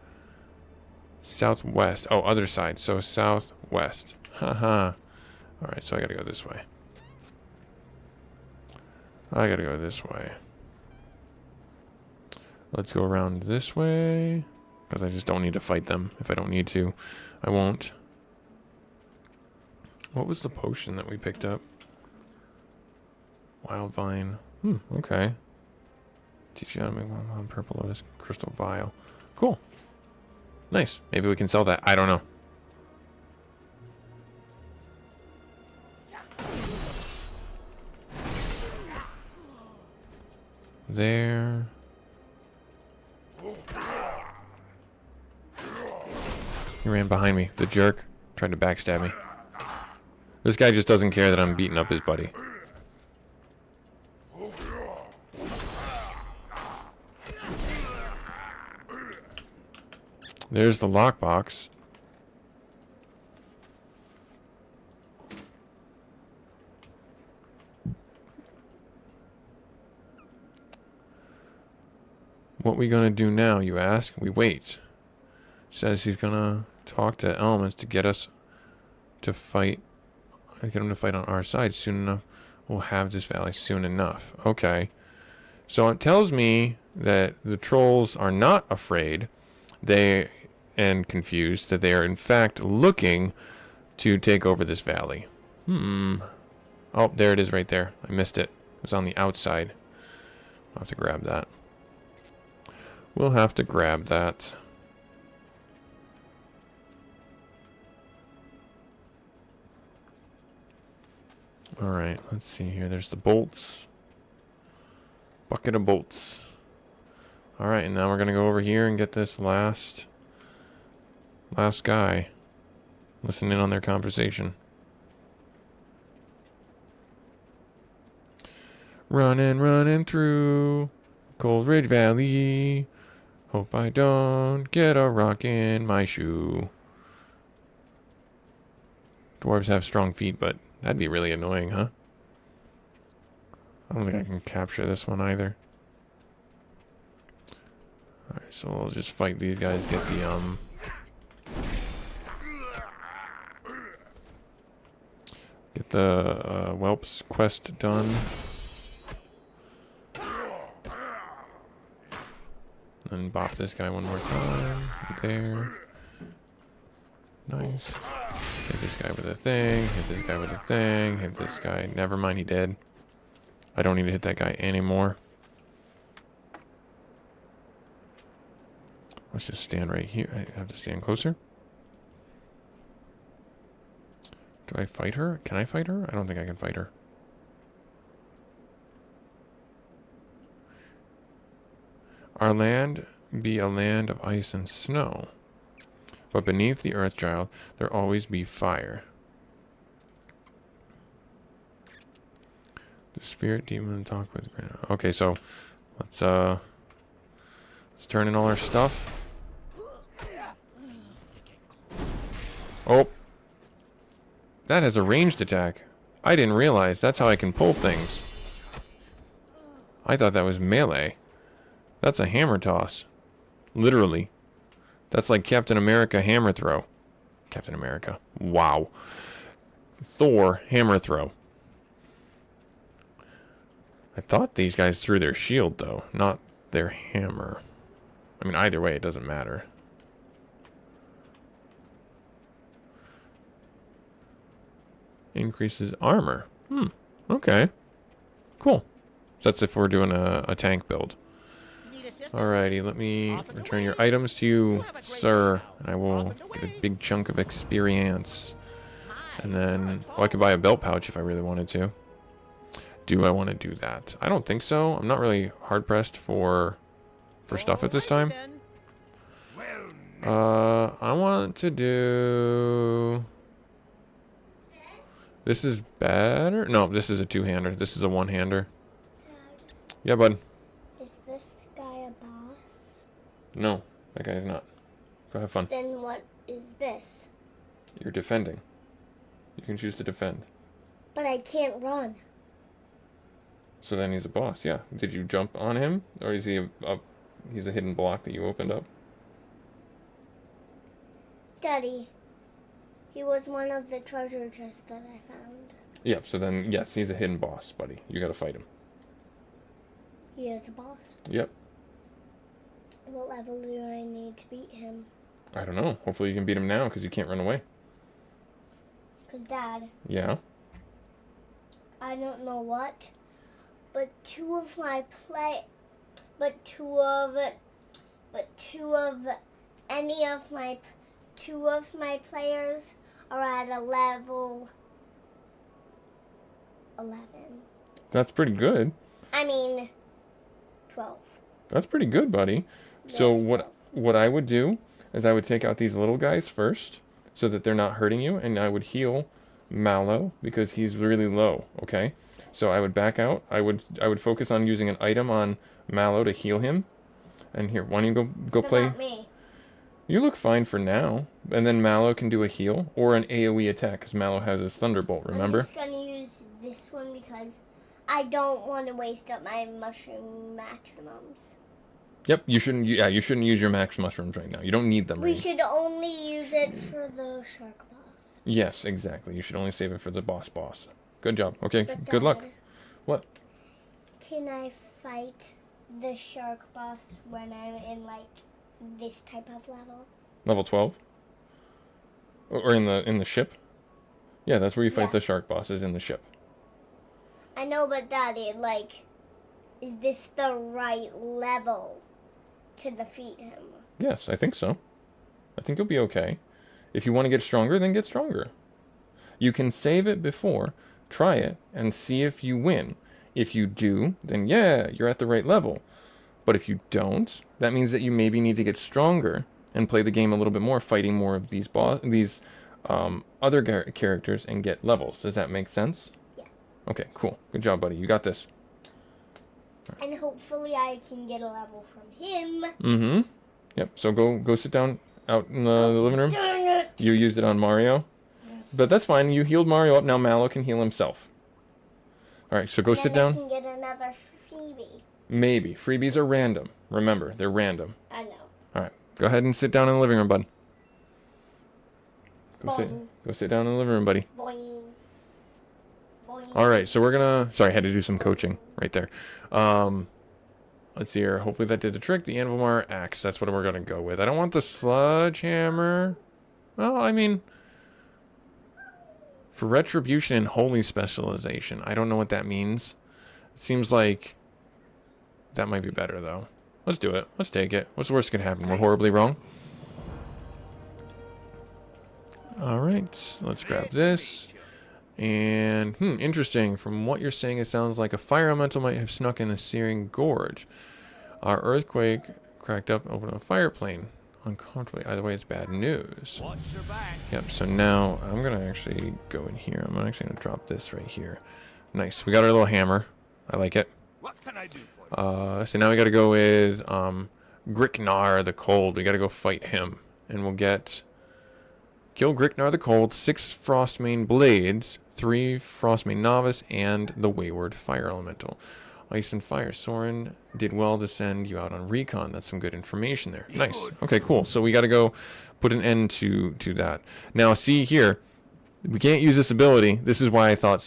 Southwest. Oh, other side. So southwest. Haha. Alright, so I gotta go this way. I gotta go this way. Let's go around this way. Because I just don't need to fight them. If I don't need to, I won't. What was the potion that we picked up? Wild vine. Okay. Teach you how to make one purple lotus crystal vial. Cool. Nice. Maybe we can sell that. I don't know. There. He ran behind me. The jerk. Tried to backstab me. This guy just doesn't care that I'm beating up his buddy. There's the lockbox. What we gonna do now, you ask? We wait. Says he's gonna talk to elements to get us to fight. Get him to fight on our side soon enough. We'll have this valley soon enough. Okay. So it tells me that the trolls are not afraid. They and confused that they are in fact looking to take over this valley. Oh, there it is right there. I missed it. It was on the outside. I'll have to grab that. We'll have to grab that. Alright, let's see here. There's the bolts. Bucket of bolts. Alright, and now we're going to go over here and get this last guy. Listen in on their conversation. Running through Cold Ridge Valley. Hope I don't get a rock in my shoe. Dwarves have strong feet, but that'd be really annoying, huh? I don't think I can capture this one either. Alright, so we'll just fight these guys, get the Whelps quest done. And bop this guy one more time. There. Nice. Hit this guy with a thing. Hit this guy with a thing. Hit this guy. Never mind, he dead. I don't need to hit that guy anymore. Let's just stand right here. I have to stand closer. Do I fight her? Can I fight her? I don't think I can fight her. Our land be a land of ice and snow, but beneath the earth child there always be fire. The spirit demon talk with. Okay, so let's turn in all our stuff. Oh, that has a ranged attack. I didn't realize that's how I can pull things. I thought that was melee. That's a hammer toss. Literally. That's like Captain America hammer throw. Captain America. Wow. Thor hammer throw. I thought these guys threw their shield, though, not their hammer. I mean, either way, it doesn't matter. Increases armor. Okay. Cool. So that's if we're doing a tank build. Alrighty, let me return your items to you, sir, and I will get a big chunk of experience. And then, oh, I could buy a belt pouch if I really wanted to. Do I want to do that? I don't think so. I'm not really hard pressed for stuff at this time. I want to do. This is better. No, this is a two-hander. This is a one-hander. Yeah, bud. Is this guy a boss? No, that guy is not. Go have fun. Then what is this? You're defending. You can choose to defend. But I can't run. So then he's a boss, yeah. Did you jump on him? Or is he he's a hidden block that you opened up? Daddy, he was one of the treasure chests that I found. Yep, so then, yes, he's a hidden boss, buddy. You gotta fight him. He is a boss. Yep. What level do I need to beat him? I don't know. Hopefully you can beat him now, because you can't run away. Because, Dad, Yeah? I don't know what, but two of my players are at a level 11. That's pretty good. I mean, 12. That's pretty good, buddy. So what I would do is I would take out these little guys first, so that they're not hurting you, and I would heal Mallow because he's really low, okay? So I would back out. I would focus on using an item on Mallow to heal him. And here, why don't you go What play? about me? You look fine for now. And then Mallow can do a heal or an AoE attack because Mallow has his Thunderbolt, remember? I'm just going to use this one because I don't want to waste up my mushroom maximums. Yep, you shouldn't. Yeah, you shouldn't use your max mushrooms right now. You don't need them. We Right? should only use it for the shark boss. Yes, exactly. You should only save it for the boss. Good job. Okay, But good luck. Dad, What? can I fight the shark boss when I'm in like this type of level? Level 12? Or in the ship? Yeah, that's where you fight Yeah. the shark bosses in the ship. I know, but Daddy, like, is this the right level to defeat him? Yes, I think so. I think you'll be okay. If you want to get stronger, then get stronger. You can save it before, try it, and see if you win. If you do, then yeah, you're at the right level. But if you don't, that means that you maybe need to get stronger and play the game a little bit more, fighting more of these other characters and get levels. Does that make sense? Yeah. Okay, cool. Good job, buddy. You got this. And hopefully I can get a level from him. Mm-hmm. Yep. So go sit down out in the living room. Darn it! You used it on Mario. Yes. But that's fine. You healed Mario up. Now Mallow can heal himself. All right, so go And sit then I down. can get another freebie. Maybe. Freebies are random. Remember, they're random. I know. All right. Go ahead and sit down in the living room, bud. Boing. Go sit down in the living room, buddy. Boing. Boing. All right, so we're gonna. Sorry, I had to do some coaching right there. Let's see here. Hopefully that did the trick. The Anvilmar axe. That's what we're gonna go with. I don't want the sledgehammer. Well, I mean, for retribution and holy specialization. I don't know what that means. It seems like that might be better though. Let's do it. Let's take it. What's the worst that can happen? We're horribly wrong. All right, let's grab this. And, interesting. From what you're saying, it sounds like a fire elemental might have snuck in the Searing Gorge. Our earthquake cracked up and opened a fire plane uncomfortably. Either way, it's bad news. Watch your back. Yep, so now I'm going to actually go in here. I'm actually going to drop this right here. Nice. We got our little hammer. I like it. What can I do for you? So now we got to go with Gricknar the Cold. We got to go fight him. And we'll get... Kill Gricknar the Cold, 6 Frostmane Blades, 3 Frostmane Novice, and the Wayward Fire Elemental. Ice and Fire. Soren did well to send you out on recon. That's some good information there. Nice. Okay, cool. So we got to go put an end to that. Now, see here, we can't use this ability. This is why I thought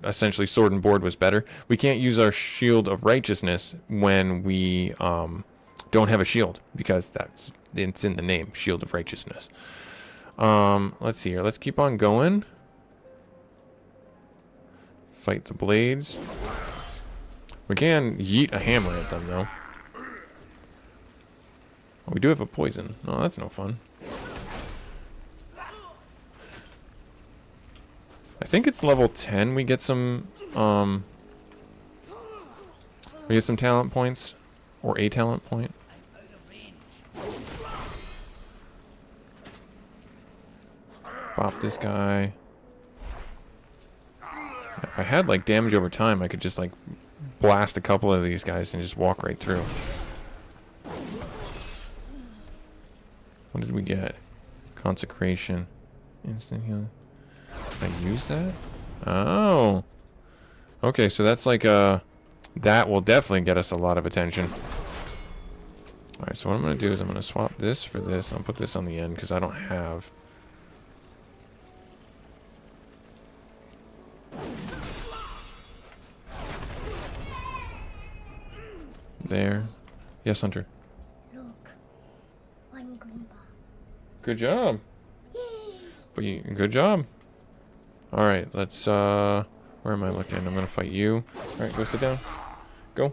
essentially Sword and Board was better. We can't use our Shield of Righteousness when we don't have a shield, because it's in the name, Shield of Righteousness. Let's see here. Let's keep on going. Fight the blades. We can yeet a hammer at them, though. We do have a poison. Oh, that's no fun. I think it's level 10 we get some talent points. Or a talent point. Bop this guy. If I had like damage over time, I could just like blast a couple of these guys and just walk right through. What did we get? Consecration. Instant healing. Can I use that? Oh. Okay, so that's like a... That will definitely get us a lot of attention. Alright, so what I'm going to do is I'm going to swap this for this. I'll put this on the end because I don't have... There. Yes, Hunter. Look. One Goomba. Good job. Yay! Good job. Alright, let's, where am I looking? I'm gonna fight you. Alright, go sit down. Go.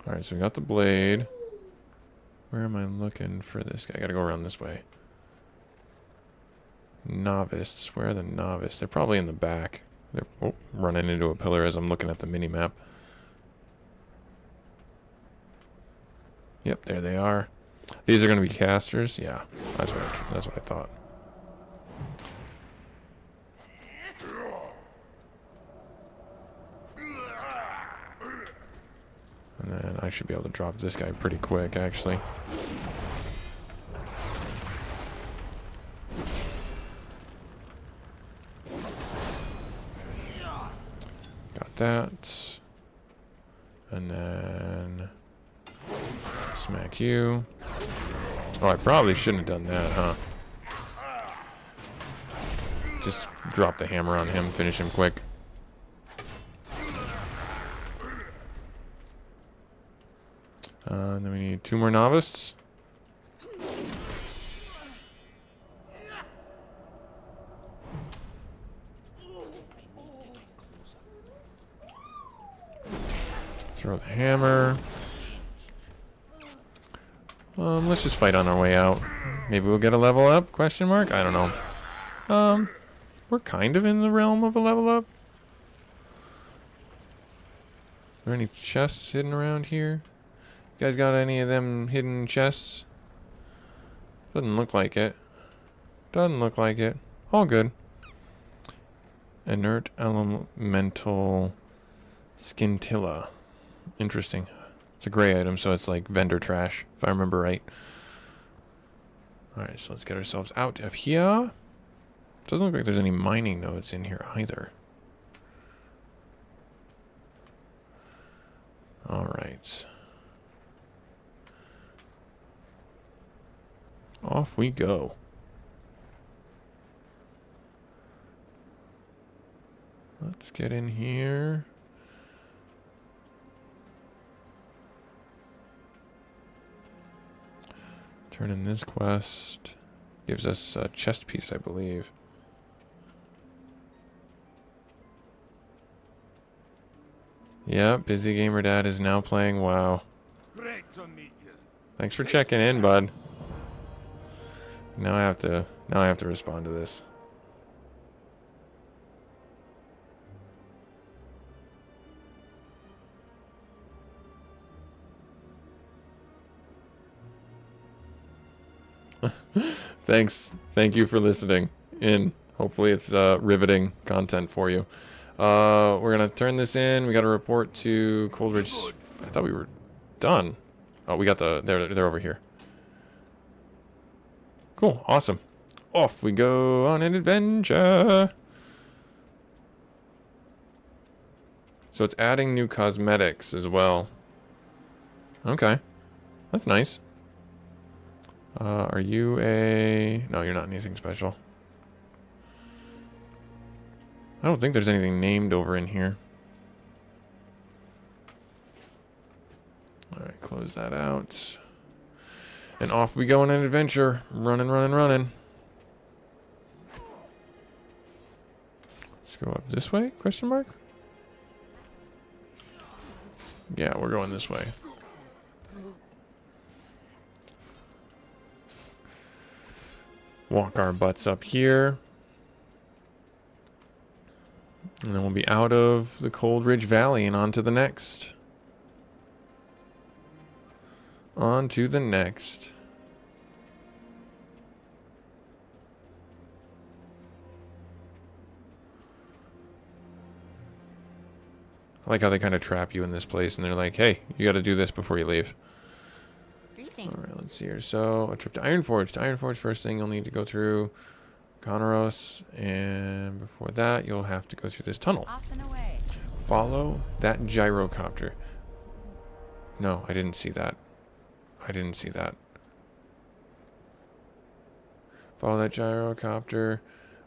Alright, so we got the blade. Where am I looking for this guy? I gotta go around this way. Novice. Where are the novice? They're probably in the back. They're running into a pillar as I'm looking at the mini-map. Yep, there they are. These are going to be casters. Yeah, that's what I thought. And then I should be able to drop this guy pretty quick, actually. Got that. And then... smack you. Oh, I probably shouldn't have done that, huh? Just drop the hammer on him, finish him quick. And then we need 2 more novices. Throw the hammer. Let's just fight on our way out. Maybe we'll get a level up? Question mark? I don't know. We're kind of in the realm of a level up. Are there any chests hidden around here? You guys got any of them hidden chests? Doesn't look like it. Doesn't look like it. All good. Inert elemental scintilla. Interesting. It's a gray item, so it's like vendor trash, if I remember right. Alright, so let's get ourselves out of here. Doesn't look like there's any mining nodes in here either. Alright. Off we go. Let's get in here. Turn in this quest. Gives us a chest piece, I believe. Yeah, Busy Gamer Dad is now playing WoW. Great to meet you. Thanks for checking in, bud. Now I have to respond to this. Thanks. Thank you for listening in. Hopefully it's riveting content for you. We're gonna turn this in. We got to report to Coldridge. I thought we were done. Oh, we got they're over here. Cool. Awesome. Off we go on an adventure. So it's adding new cosmetics as well. Okay. That's nice. Are you a... No, you're not anything special. I don't think there's anything named over in here. Alright, close that out. And off we go on an adventure. Running, running, running. Let's go up this way? Question mark? Yeah, we're going this way. Walk our butts up here. And then we'll be out of the Cold Ridge Valley and on to the next. On to the next. I like how they kind of trap you in this place and they're like, hey, you got to do this before you leave. Greetings. Alright, let's see here. So, a trip to Ironforge. To Ironforge, first thing you'll need to go through Conoros, and before that, you'll have to go through this tunnel. Off and away. Follow that gyrocopter. No, I didn't see that. I didn't see that. Follow that gyrocopter.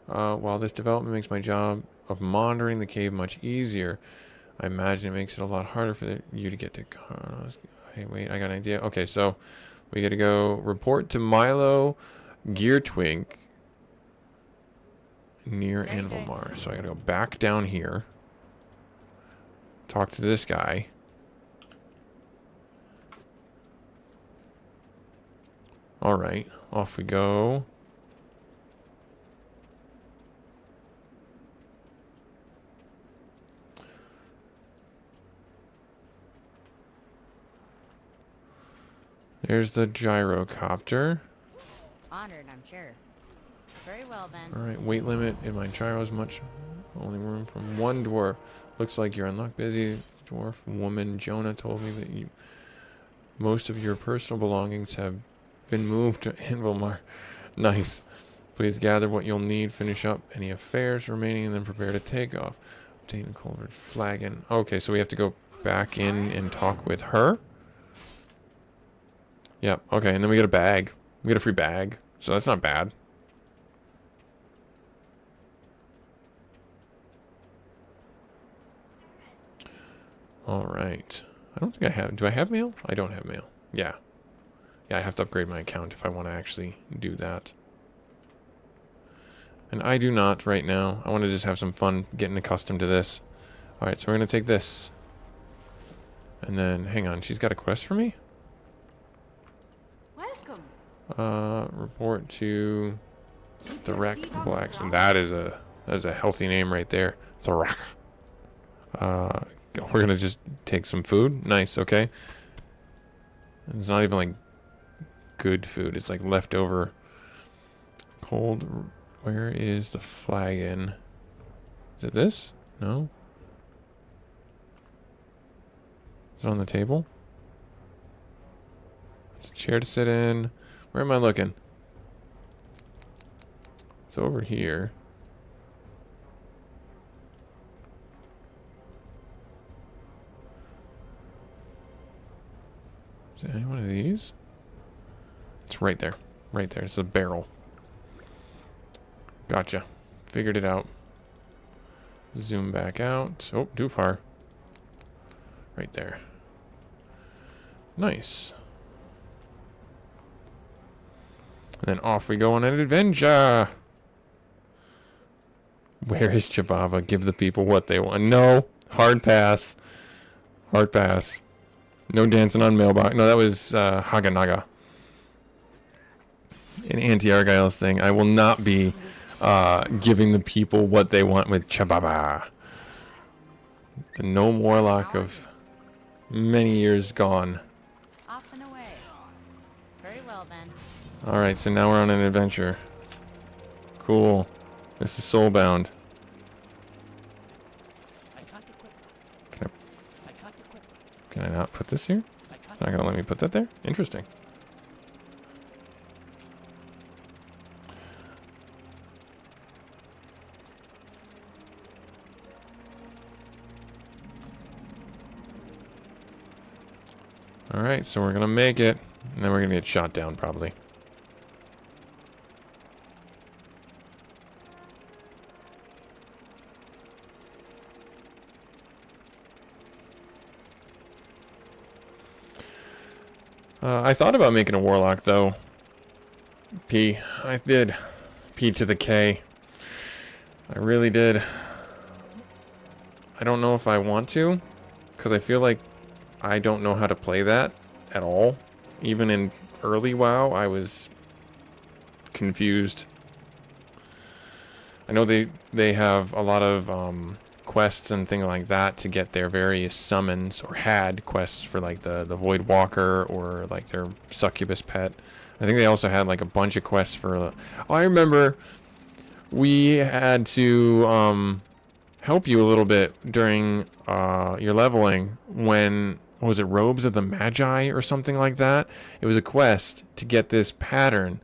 While this development makes my job of monitoring the cave much easier, I imagine it makes it a lot harder for you to get to Conoros. Hey, wait, I got an idea. Okay, so we got to go report to Milo Geartwink near Very good. Anvilmar. So I got to go back down here. Talk to this guy. All right, off we go. There's the gyrocopter. Honored, I'm sure. Very well then. All right, weight limit in my gyro is much. Only room for one dwarf. Looks like you're unlocked. Busy dwarf woman. Jonah told me that most of your personal belongings have been moved to Anvilmar. Nice. Please gather what you'll need. Finish up any affairs remaining, and then prepare to take off. Obtain a Culver's flagon. Okay, so we have to go back in and talk with her. Yep. Okay, and then we get a bag. We get a free bag, so that's not bad. All right. I don't think I have. Do I have mail? I don't have mail. Yeah. Yeah, I have to upgrade my account if I want to actually do that. And I do not right now. I want to just have some fun getting accustomed to this. All right, so we're going to take this. And then, hang on, she's got a quest for me? Welcome. Report to the Wreck Blacksmith. That is a healthy name right there. The Wreck. We're gonna just take some food. Nice, okay. And it's not even like good food. It's like leftover cold. Where is the flagon? Is it this? No. Is it on the table? It's a chair to sit in. Where am I looking? It's over here. Is it any one of these? It's right there. Right there. It's a barrel. Gotcha. Figured it out. Zoom back out. Oh, too far. Right there. Nice. And then off we go on an adventure. Where is Chababa? Give the people what they want. No. Hard pass. Hard pass. No dancing on mailbox. No, that was Haganaga. An anti-Argyle's thing. I will not be giving the people what they want with Chababa. The gnome warlock of many years gone. Off and away. Very well then. Alright, so now we're on an adventure. Cool. This is Soulbound. Can I not put this here? It's not gonna let me put that there? Interesting. Alright, so we're gonna make it. And then we're gonna get shot down probably. I thought about making a warlock though. P. I did. P to the K. I really did. I don't know if I want to, because I feel like I don't know how to play that at all. Even in early WoW, I was confused. I know they have a lot of quests and things like that to get their various summons, or had quests for like the Void Walker or like their succubus pet. I think they also had like a bunch of quests for. Oh, I remember we had to help you a little bit during your leveling when, what was it, Robes of the Magi or something like that? It was a quest to get this pattern,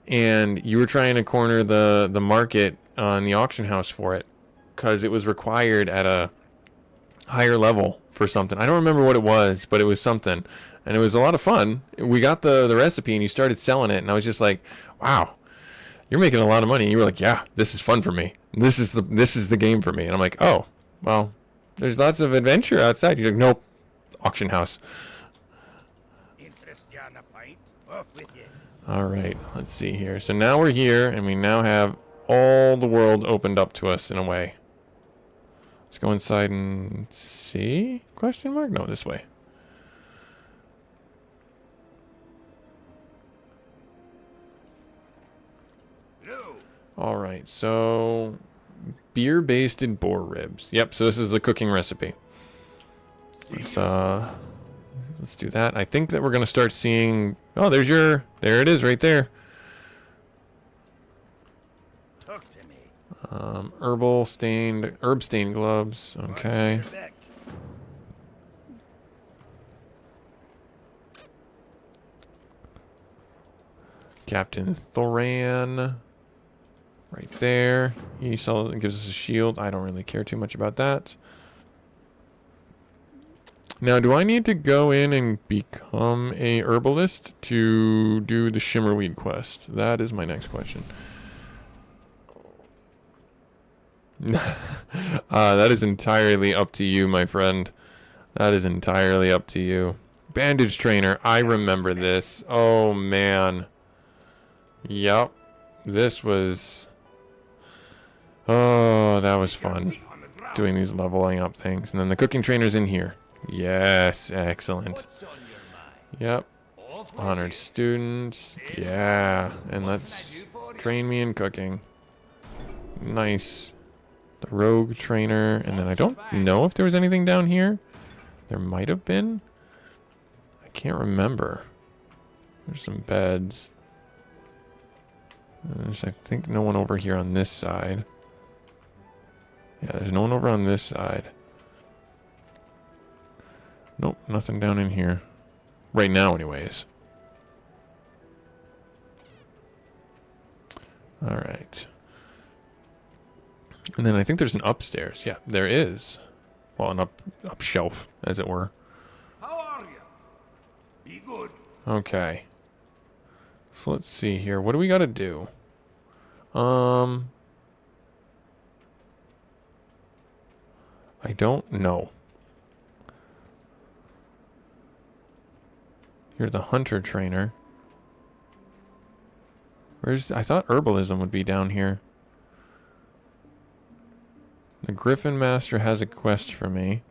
and you were trying to corner the market on the auction house for it because it was required at a higher level for something. I don't remember what it was, but it was something, and it was a lot of fun. We got the recipe, and you started selling it, and I was just like, wow, you're making a lot of money. And you were like, yeah, this is fun for me. This is the game for me. And I'm like, oh, well, there's lots of adventure outside. You're like, nope, auction house. Interest you on a pint? Off with you. All right, let's see here. So now we're here, and we now have all the world opened up to us in a way. Let's go inside and see? Question mark? No, this way. No. All right, so beer-basted boar ribs. Yep, so this is the cooking recipe. Let's do that. I think that we're gonna start seeing. Oh, there it is, right there. Talk to me. Herb stained gloves. Okay. Watch your back. Captain Thoran. Right there. He gives us a shield. I don't really care too much about that. Now, do I need to go in and become a herbalist to do the Shimmerweed quest? That is my next question. That is entirely up to you, my friend. That is entirely up to you. Bandage trainer. I remember this. Oh, man. Yep. This was... Oh, that was fun. Doing these leveling up things. And then the cooking trainer's in here. Yes, excellent. What's on your mind? Yep. Off with Honored you. student. Yeah. And let's train me in cooking. Nice. The rogue trainer. And then I don't know if there was anything down here. There might have been. I can't remember. There's some beds. There's, I think, no one over here on this side. Yeah, there's no one over on this side. Nope, nothing down in here. Right now, anyways. Alright. And then I think there's an upstairs. Yeah, there is. Well, an up shelf, as it were. How are you? Be good. Okay. So let's see here. What do we got to do? I don't know. You're the hunter trainer. I thought herbalism would be down here. The Griffin Master has a quest for me.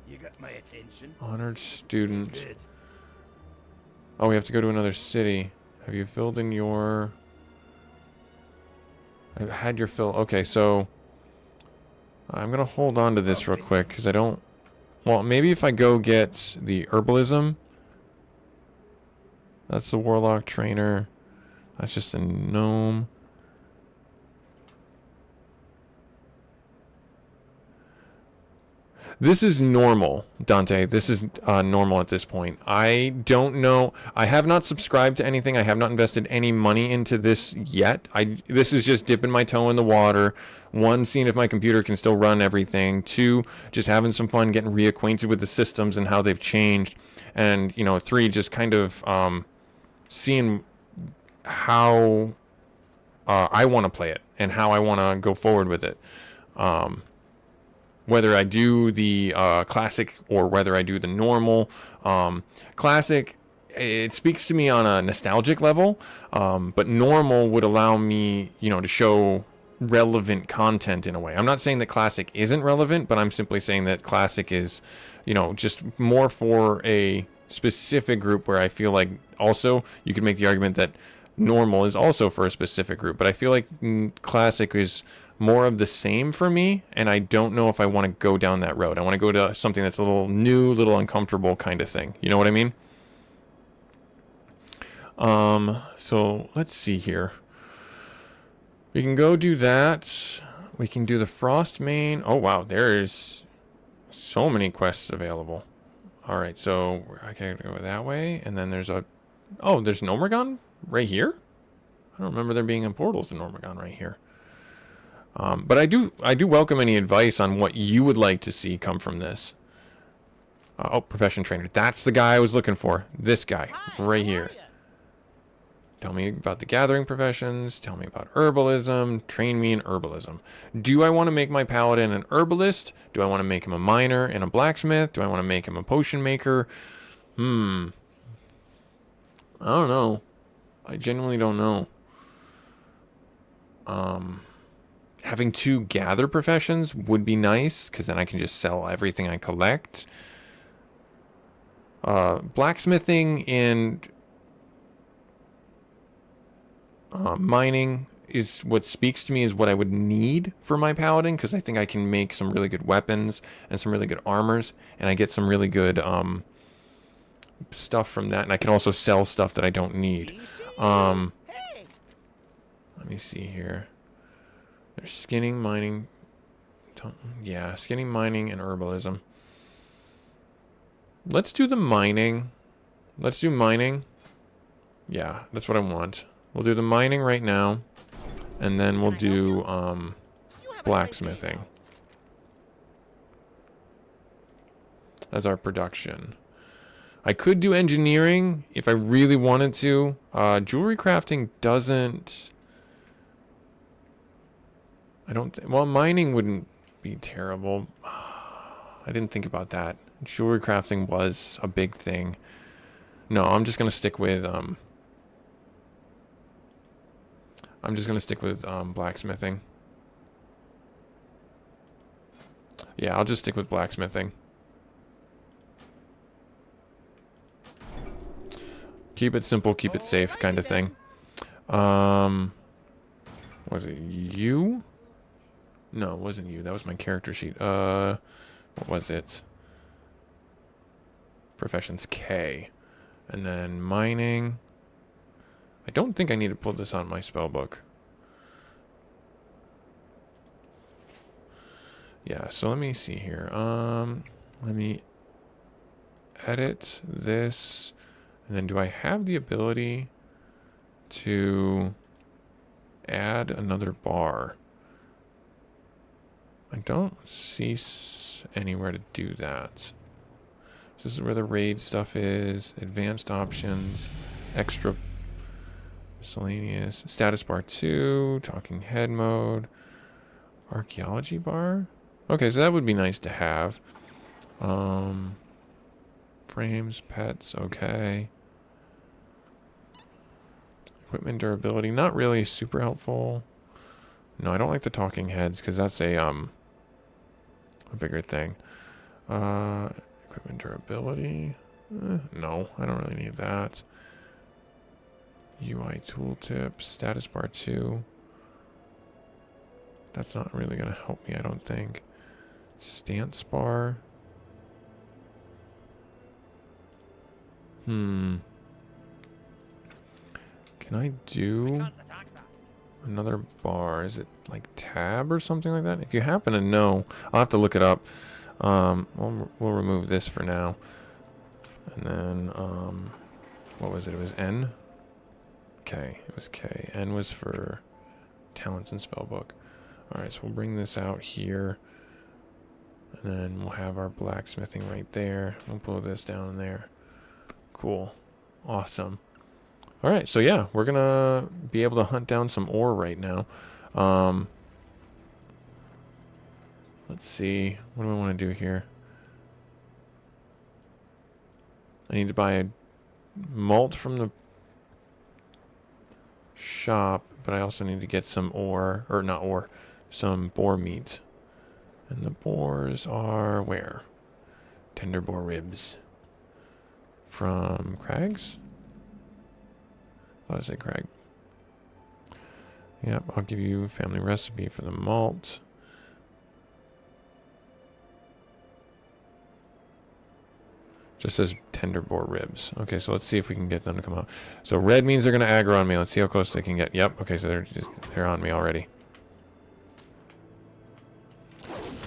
You got my attention. Honored student. Good. Oh, we have to go to another city. Have you filled in your... I've had your fill. Okay, so... I'm going to hold on to this real quick, because I don't... Well, maybe if I go get the herbalism... That's the warlock trainer. That's just a gnome. This is normal, Dante. This is normal at this point. I don't know. I have not subscribed to anything. I have not invested any money into this yet. This is just dipping my toe in the water. One, seeing if my computer can still run everything. Two, just having some fun, getting reacquainted with the systems and how they've changed. And, you know, three, just kind of seeing how I want to play it and how I want to go forward with it. Whether I do the classic or whether I do the normal. Classic, it speaks to me on a nostalgic level, but normal would allow me, you know, to show relevant content in a way. I'm not saying that classic isn't relevant, but I'm simply saying that classic is, you know, just more for a specific group, where I feel like also you could make the argument that normal is also for a specific group, but I feel like classic is more of the same for me, and I don't know if I want to go down that road. I want to go to something that's a little new, little uncomfortable kind of thing. You know what I mean? So let's see here. We can go do that. We can do the Frost Main. Oh wow, there's so many quests available. All right, so I can go that way, and then there's a... Oh, there's Nomergon right here? I don't remember there being a portal to Nomergon right here. But I do welcome any advice on what you would like to see come from this. Oh, profession trainer. That's the guy I was looking for. This guy right here. Tell me about the gathering professions. Tell me about herbalism. Train me in herbalism. Do I want to make my paladin an herbalist? Do I want to make him a miner and a blacksmith? Do I want to make him a potion maker? I don't know. I genuinely don't know. Having 2 gather professions would be nice, because then I can just sell everything I collect. Blacksmithing and mining is what speaks to me, is what I would need for my paladin, because I think I can make some really good weapons and some really good armors, and I get some really good stuff from that, and I can also sell stuff that I don't need. Let me see here. There's skinning, mining. Yeah, skinning, mining, and herbalism. Let's do the mining. Let's do mining. Yeah, that's what I want. We'll do the mining right now, and then we'll do blacksmithing as our production. I could do engineering if I really wanted to. Jewelry crafting doesn't... well, mining wouldn't be terrible. I didn't think about that. Jewelry crafting was a big thing. No, I'm just gonna stick with blacksmithing. Yeah, I'll just stick with blacksmithing. Keep it simple, keep it safe, kind of thing. Was it you? No, it wasn't you. That was my character sheet. What was it? Professions K. And then mining. I don't think I need to pull this on my spell book. Yeah, so let me see here. Let me edit this. And then do I have the ability to add another bar? I don't see anywhere to do that. This is where the raid stuff is. Advanced options. Extra miscellaneous. Status bar 2. Talking head mode. Archaeology bar. Okay, so that would be nice to have. Frames, pets, okay. Equipment durability, not really super helpful. No, I don't like the talking heads, because that's a bigger thing. Equipment durability. No, I don't really need that. UI tooltip, status bar 2. That's not really going to help me, I don't think. Stance bar. Can I do another bar? Is it like tab or something like that? If you happen to know, I'll have to look it up. We'll remove this for now. And then, what was it? It was N? K. It was K. N was for talents and spellbook. Alright, so we'll bring this out here. And then we'll have our blacksmithing right there. We'll pull this down there. Cool. Awesome. Alright, so yeah, we're gonna be able to hunt down some ore right now. Let's see. What do I want to do here? I need to buy a malt from the shop, but I also need to get some ore, or not ore, some boar meat. And the boars are where? Tender boar ribs. From Crags? I thought I said Crag. Yep, I'll give you family recipe for the malt. Just says tender boar ribs. Okay, so let's see if we can get them to come out. So red means they're going to aggro on me. Let's see how close they can get. Yep, okay, so they're on me already.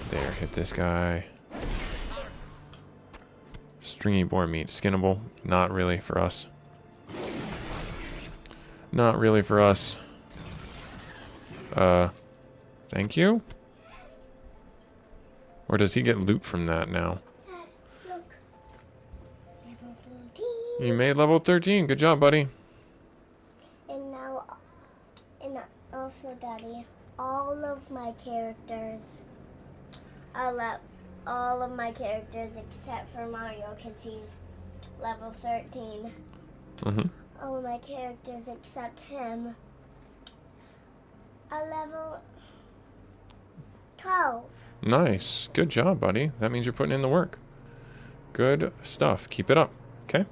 There, hit this guy. Stringy boar meat. Skinnable. Not really for us. Not really for us. Thank you? Or does he get loot from that now? Look. Level 13. You made level 13. Good job, buddy. And now, and also, Daddy, all of my characters all of my characters except for Mario, because he's level 13. Mm-hmm. All of my characters except him are level 12. Nice. Good job, buddy. That means you're putting in the work. Good stuff. Keep it up. Okay?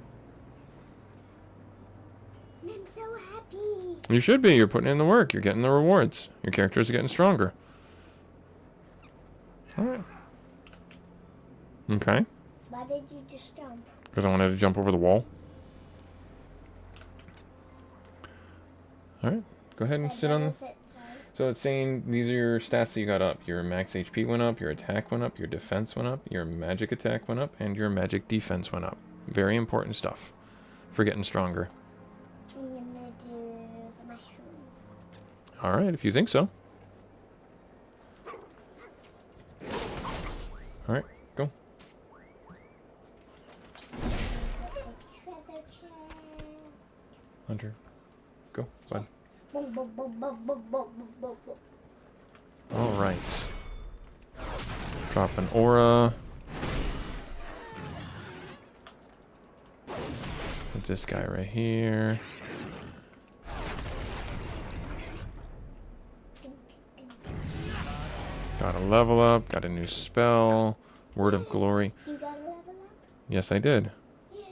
And I'm so happy. You should be. You're putting in the work. You're getting the rewards. Your characters are getting stronger. Alright. Okay. Why did you just jump? Because I wanted to jump over the wall. Alright. Go ahead and sit on the... What is it, sorry? So it's saying these are your stats that you got up. Your max HP went up, your attack went up, your defense went up, your magic attack went up, and your magic defense went up. Very important stuff for getting stronger. I'm gonna do the mushroom. Alright, if you think so. Alright, go. Treasure chest. Hunter. Go, bud. Boom, boom, boom, boom, boom, boom, boom, boom. Alright. Drop an aura. Put this guy right here. Got a level up, got a new spell. Word of Glory. You got a level up? Yes, I did. Yeah.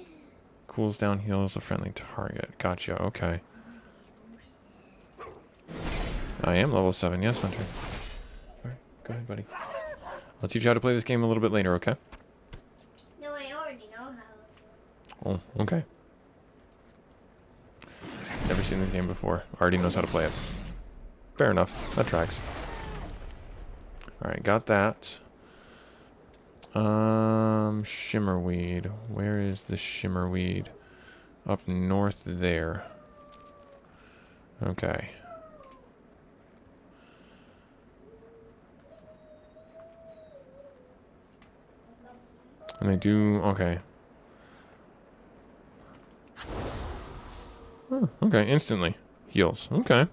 Cools down, heals a friendly target. Gotcha, okay. I am level 7, yes, Hunter. Alright, go ahead, buddy. I'll teach you how to play this game a little bit later, okay? No, I already know how. Oh, okay. Never seen this game before. Already knows how to play it. Fair enough. That tracks. Alright, got that. Shimmerweed. Where is the shimmerweed? Up north there. Okay. And they do... Okay. Oh, okay, instantly. Heals. Okay.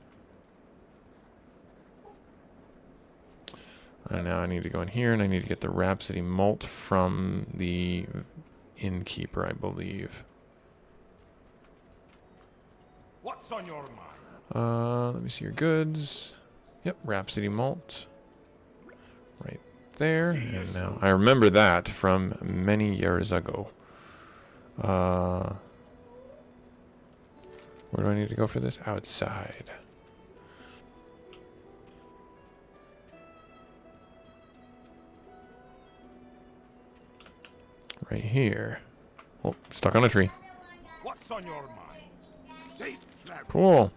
And now I need to go in here, and I need to get the Rhapsody Malt from the innkeeper, I believe. What's on your mind? Let me see your goods. Yep, Rhapsody Malt. Right there. And now I remember that from many years ago. Where do I need to go for this? Outside. Right here. Oh, stuck on a tree. What's on your mind? Safe travel. Cool.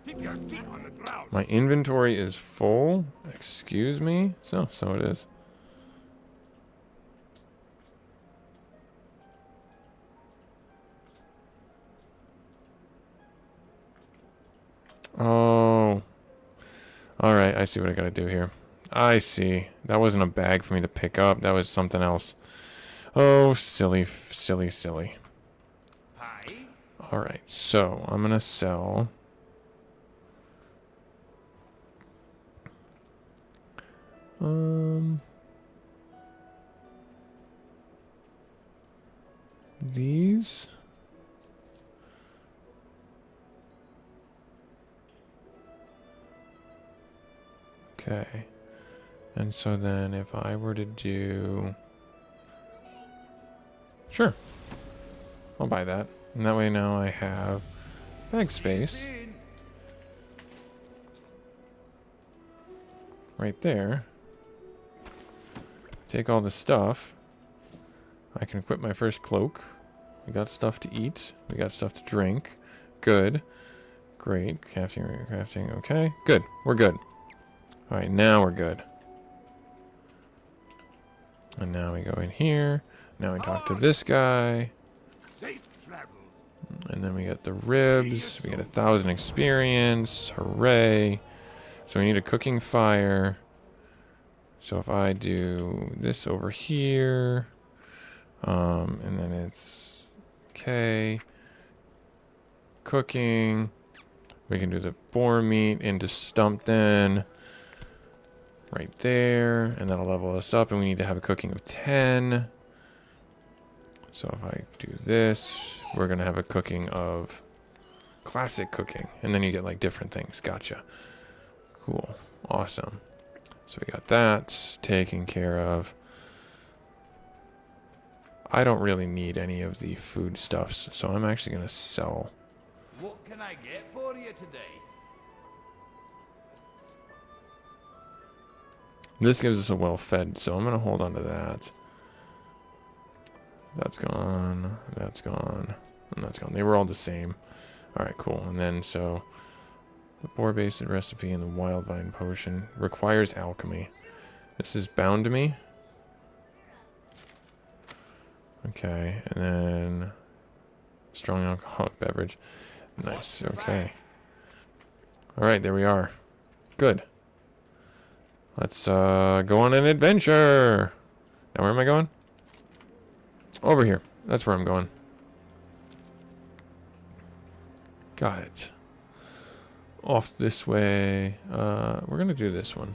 Keep your feet on the ground. My inventory is full. Excuse me? So it is. Oh. Alright, I see what I gotta do here. I see. That wasn't a bag for me to pick up. That was something else. Oh, silly, silly, silly. Hi. Alright, so I'm gonna sell... These. Okay. And so then if I were to do... Sure. I'll buy that. And that way now I have bag space right there. Take all the stuff. I can equip my first cloak. We got stuff to eat. We got stuff to drink. Good. Great. Crafting. Okay. Good. We're good. Alright, now we're good. And now we go in here. Now we talk to this guy. Safe travels. And then we get the ribs. We get 1,000 experience. Hooray. So we need a cooking fire. So if I do this over here, and then it's okay, cooking, we can do the boar meat into Stumpton right there, and that'll level us up, and we need to have a cooking of 10. So if I do this, we're gonna have a cooking of classic cooking, and then you get like different things. Gotcha. Cool. Awesome. So we got that taken care of. I don't really need any of the foodstuffs, so I'm actually going to sell. What can I get for you today? This gives us a well-fed, so I'm going to hold on to that. That's gone. That's gone. And that's gone. They were all the same. All right, cool. And then so... The boar-based recipe and the wild vine potion requires alchemy. This is bound to me. Okay, and then strong alcoholic beverage. Nice, okay. Alright, there we are. Good. Let's go on an adventure. Now where am I going? Over here. That's where I'm going. Got it. Off this way. We're gonna do this one.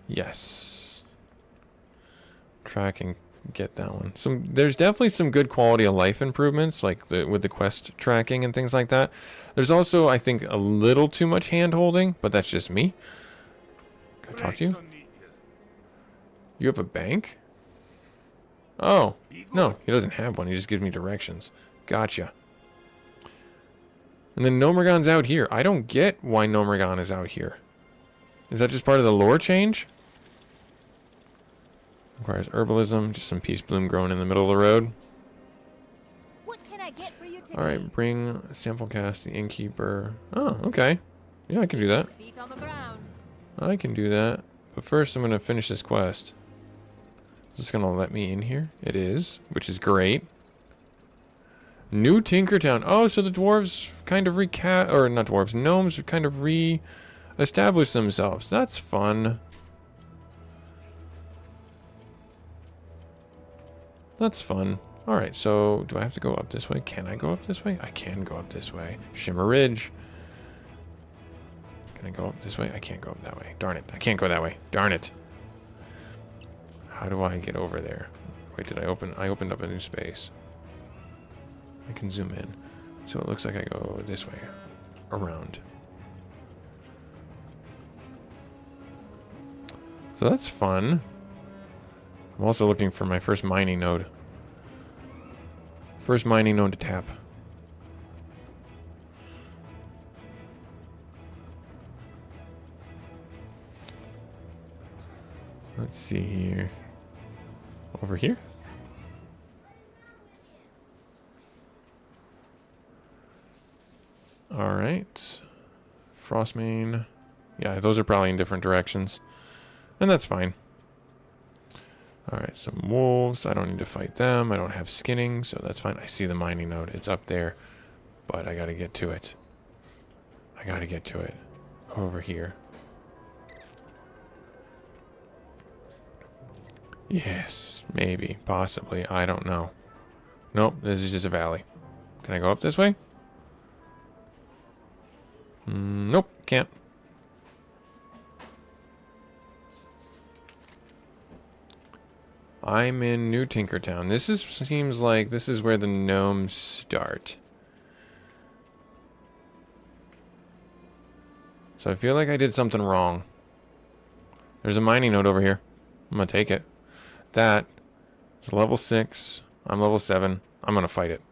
Yes. Track and get that one. There's definitely some good quality of life improvements, like with the quest tracking and things like that. There's also, I think, a little too much hand holding, but that's just me. Can I talk to you? You have a bank? Oh, no, he doesn't have one. He just gives me directions. Gotcha. And then Nomergon's out here. I don't get why Nomergon is out here. Is that just part of the lore change? Requires herbalism. Just some peace bloom growing in the middle of the road. What can I get for you today? Alright, bring sample cast the innkeeper. Oh, okay. Yeah, I can do that. Feet on the ground. I can do that. But first I'm going to finish this quest. Is this going to let me in here? It is, which is great. New Tinkertown. Oh, so the dwarves kind of or not dwarves, gnomes kind of re-establish themselves. That's fun. That's fun. Alright, so do I have to go up this way? Can I go up this way? I can go up this way. Shimmer Ridge. Can I go up this way? I can't go up that way. Darn it. I can't go that way. Darn it. How do I get over there? Wait, did I open? I opened up a new space. I can zoom in. So it looks like I go this way. Around. So that's fun. I'm also looking for my first mining node. First mining node to tap. Let's see here. Over here? Alright. Frostmane. Yeah, those are probably in different directions. And that's fine. Alright, some wolves. I don't need to fight them. I don't have skinning, so that's fine. I see the mining node. It's up there. But I gotta get to it. I gotta get to it. Over here. Yes, maybe, possibly. I don't know. Nope, this is just a valley. Can I go up this way? Nope, can't. I'm in New Tinkertown. Seems like this is where the gnomes start. So I feel like I did something wrong. There's a mining node over here. I'm gonna take it. That is level 6. I'm level 7. I'm gonna fight it.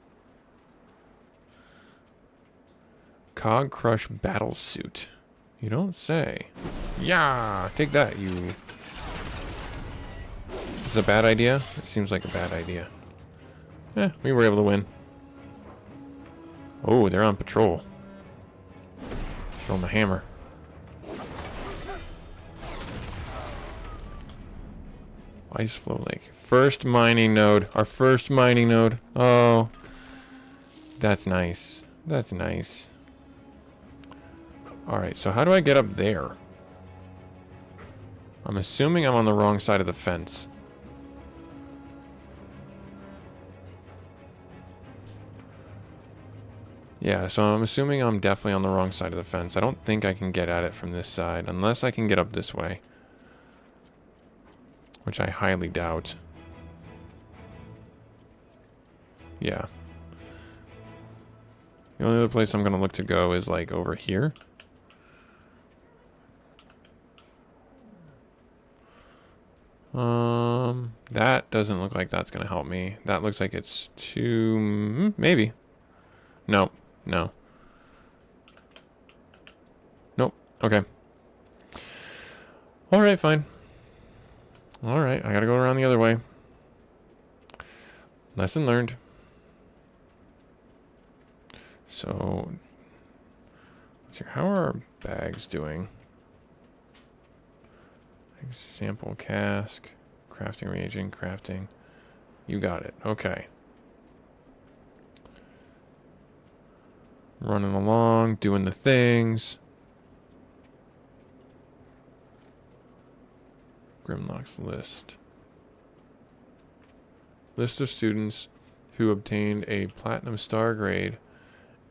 Cog Crush Battle Suit. You don't say. Yeah, take that, you. Is this a bad idea? It seems like a bad idea. We were able to win. Oh, they're on patrol. Show them the hammer. Ice Flow Lake. First mining node. Our first mining node. Oh. That's nice. That's nice. Alright, so how do I get up there? I'm assuming I'm on the wrong side of the fence. Yeah, so I'm assuming I'm definitely on the wrong side of the fence. I don't think I can get at it from this side, unless I can get up this way. Which I highly doubt. Yeah. The only other place I'm going to look to go is like over here. That doesn't look like that's going to help me. That looks like it's too... maybe. No. No. Nope. Okay. Alright, fine. Alright, I gotta go around the other way. Lesson learned. So... let's see, how are our bags doing? Example cask. Crafting reagent, crafting. You got it. Okay. Running along, doing the things. Grimlock's list. List of students who obtained a platinum star grade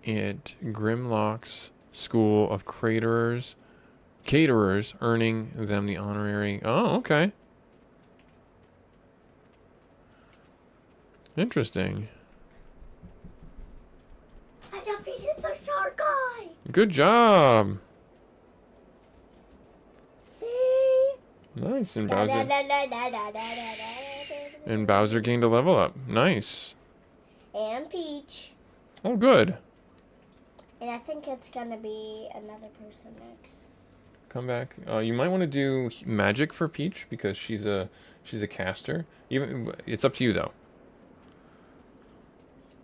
at Grimlock's School of Caterers, earning them the honorary... oh, okay. Interesting. I defeated the shark guy. Good job. See? Nice, and Da, da, Bowser... da, da, da, da, da, da, and Bowser gained a level up. Nice. and Peach. Oh, good. And I think it's gonna be another person next. Come back. You might want to do magic for Peach because she's a caster. Even it's up to you though.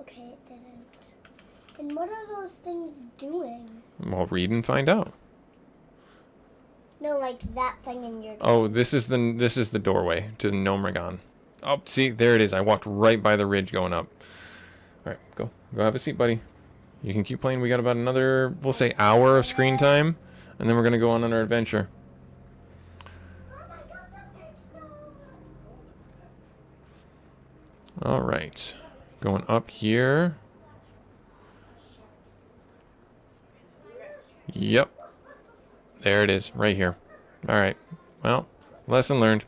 Okay, it didn't. And what are those things doing? Well, read and find out. No, like that thing in your... Oh, this is the doorway to Nomragon. Oh, see, there it is. I walked right by the ridge going up. All right, go have a seat, buddy. You can keep playing. We got about another, we'll say, hour of screen time, and then we're gonna go on our adventure. All right, going up here. Yep. There it is, right here. All right. Well, lesson learned.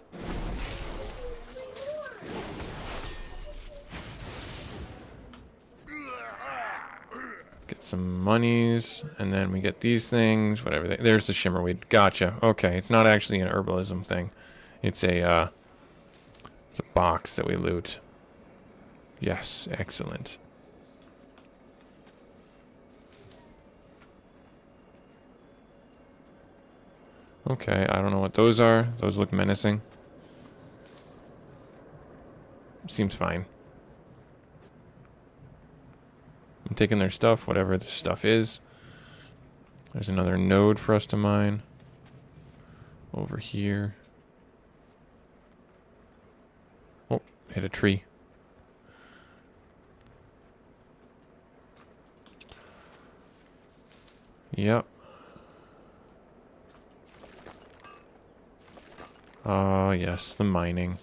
Get some monies, and then we get these things, whatever. There's the shimmerweed. Gotcha. Okay, it's not actually an herbalism thing. It's a box that we loot. Yes, excellent. Okay, I don't know what those are. Those look menacing. Seems fine. I'm taking their stuff, whatever the stuff is. There's another node for us to mine. Over here. Oh, hit a tree. Yep. Oh, yes, the mining.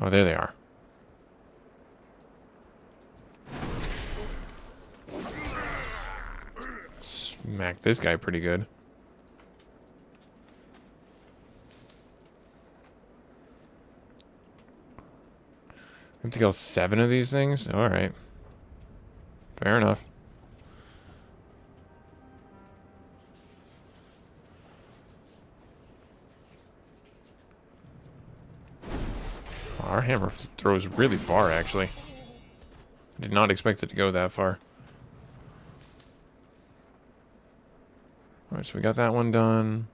Oh, there they are. Smack this guy pretty good. To kill 7 of these things? Alright. Fair enough. Our hammer throws really far, actually. Did not expect it to go that far. Alright, so we got that one done.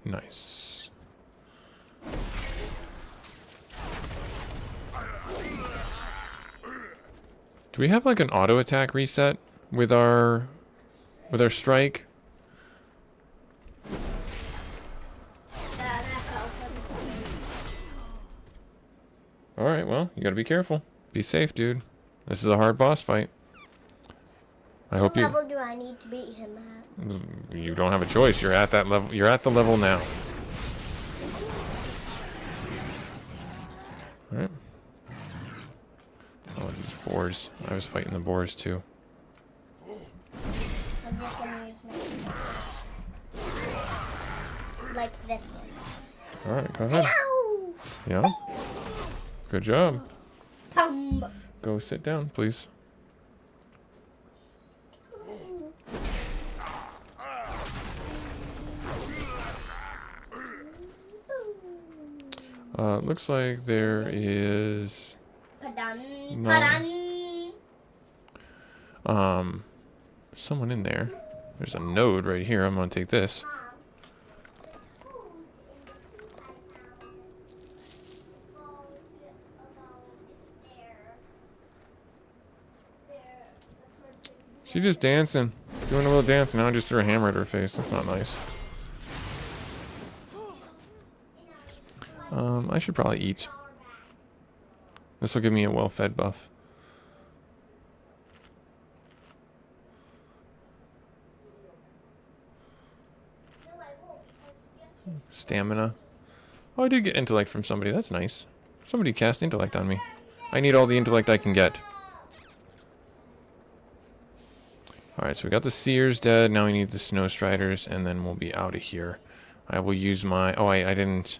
Nice. Do we have like an auto attack reset with our strike? Alright, well, you gotta be careful. Be safe, dude. This is a hard boss fight. I hope What level do I need to beat him at? you don't have a choice. You're at that level. You're at the level now. Alright. Oh, these boars. I was fighting the boars too. I'm just gonna use my like this one. Alright, go ahead. Ow! Yeah. Good job. Pum. Go sit down, please. Looks like there is Padan. No. Padan. Someone in there. There's a node right here. I'm gonna take this. She just dancing. Doing a little dance, and now I just threw a hammer at her face. That's not nice. I should probably eat. This will give me a well-fed buff. Stamina. Oh, I did get intellect from somebody. That's nice. Somebody cast intellect on me. I need all the intellect I can get. Alright, so we got the Seers dead. Now we need the Snow Striders, and then we'll be out of here. I will use my... Oh, I didn't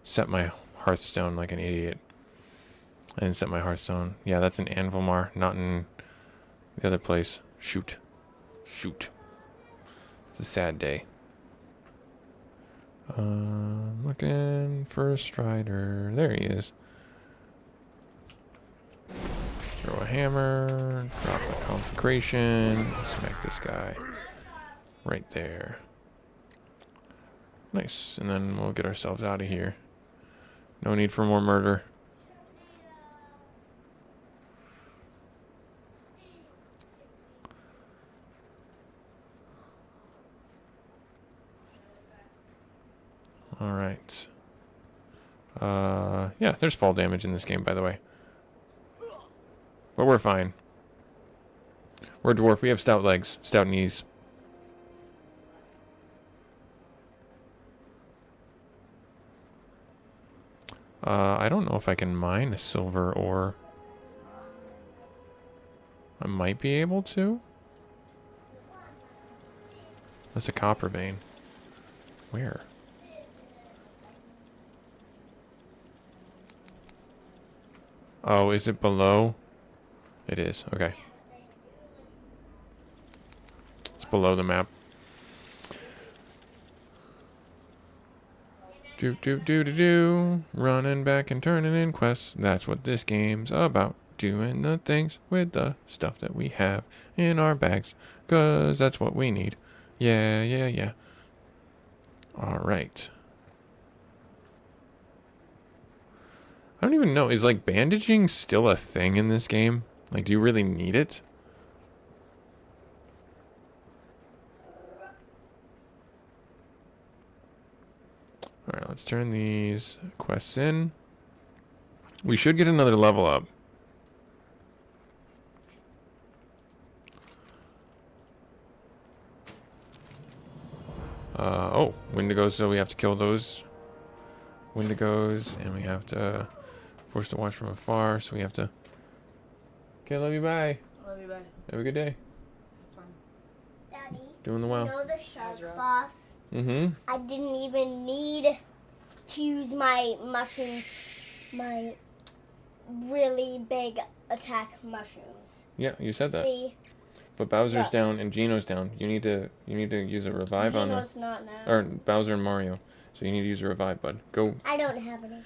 set my Hearthstone like an idiot. I didn't set my Hearthstone. Yeah, that's in Anvilmar, not in the other place. Shoot. Shoot. It's a sad day. Looking for a Strider. There he is. Throw a hammer. Drop a Consecration. Smack this guy. Right there. Nice. And then we'll get ourselves out of here. No need for more murder. Alright. Yeah, there's fall damage in this game, by the way. But we're fine. We're a dwarf. We have stout legs, stout knees. I don't know if I can mine a silver ore. I might be able to. That's a copper vein. Where? Oh, is it below? It is. Okay. It's below the map. Do. Running back and turning in quests. That's what this game's about. Doing the things with the stuff that we have in our bags. 'Cause that's what we need. Yeah. Alright. I don't even know. Is like bandaging still a thing in this game? Like, do you really need it? Alright, let's turn these quests in. We should get another level up. Oh, Wendigos, so we have to kill those Wendigos, and we have to force to watch from afar, so we have to... Okay, love you, bye. Love you, bye. Have a good day. Have fun. Doing the You wow. know the shark boss? Mm-hmm. I didn't even need to use my mushrooms, my really big attack mushrooms. Yeah, you said that. See? But Bowser's Look. down and Geno's down. You need to use a revive on Geno's not now. or Bowser and Mario. So you need to use a revive, bud. Go. I don't have any.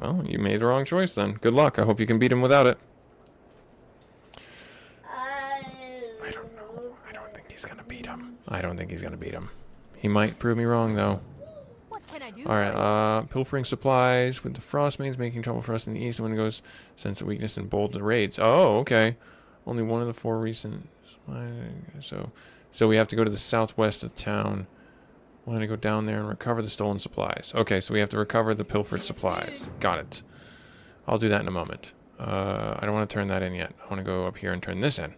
Well, you made the wrong choice then. Good luck. I hope you can beat him without it. I don't know. I don't think he's gonna beat him. I don't think he's gonna beat him. He might prove me wrong though. What can I do? Alright, pilfering supplies with the Frostmanes, making trouble for us in the east. When it goes, sense of weakness and bold the raids. Oh, okay. Only one of the 4 recent. So we have to go to the southwest of town. We're going to go down there and recover the stolen supplies. Okay, so we have to recover the pilfered supplies. Got it. I'll do that in a moment. I don't want to turn that in yet. I want to go up here and turn this in.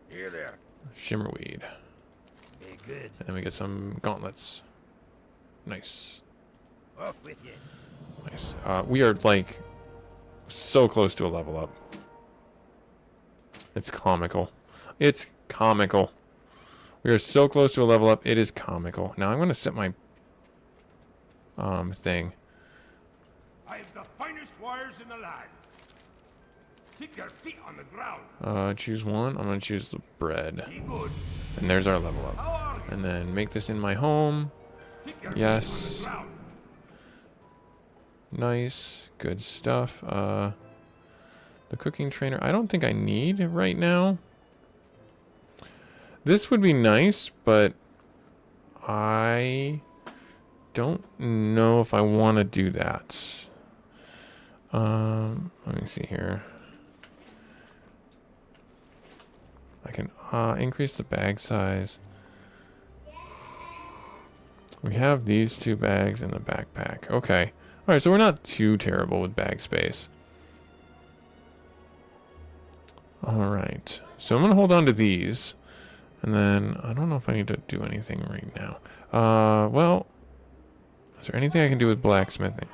Here there. Shimmerweed. Be good. And then we get some gauntlets. Nice. Off with you. Nice. We are, like, so close to a level up. It's comical. It's comical. We are so close to a level up. It is comical. Now I'm going to set my thing. I have the finest wires in the land. Keep your feet on the ground. Choose one. I'm going to choose the bread. Be good. And there's our level up. How are you? And then make this in my home. Keep your feet on Yes. the ground. Nice. Good stuff. The cooking trainer. I don't think I need it right now. This would be nice, but I don't know if I want to do that. Let me see here. I can increase the bag size. We have these 2 bags in the backpack. Okay. Alright, so we're not too terrible with bag space. Alright. So I'm going to hold on to these. And then, I don't know if I need to do anything right now. Well, is there anything I can do with blacksmithing?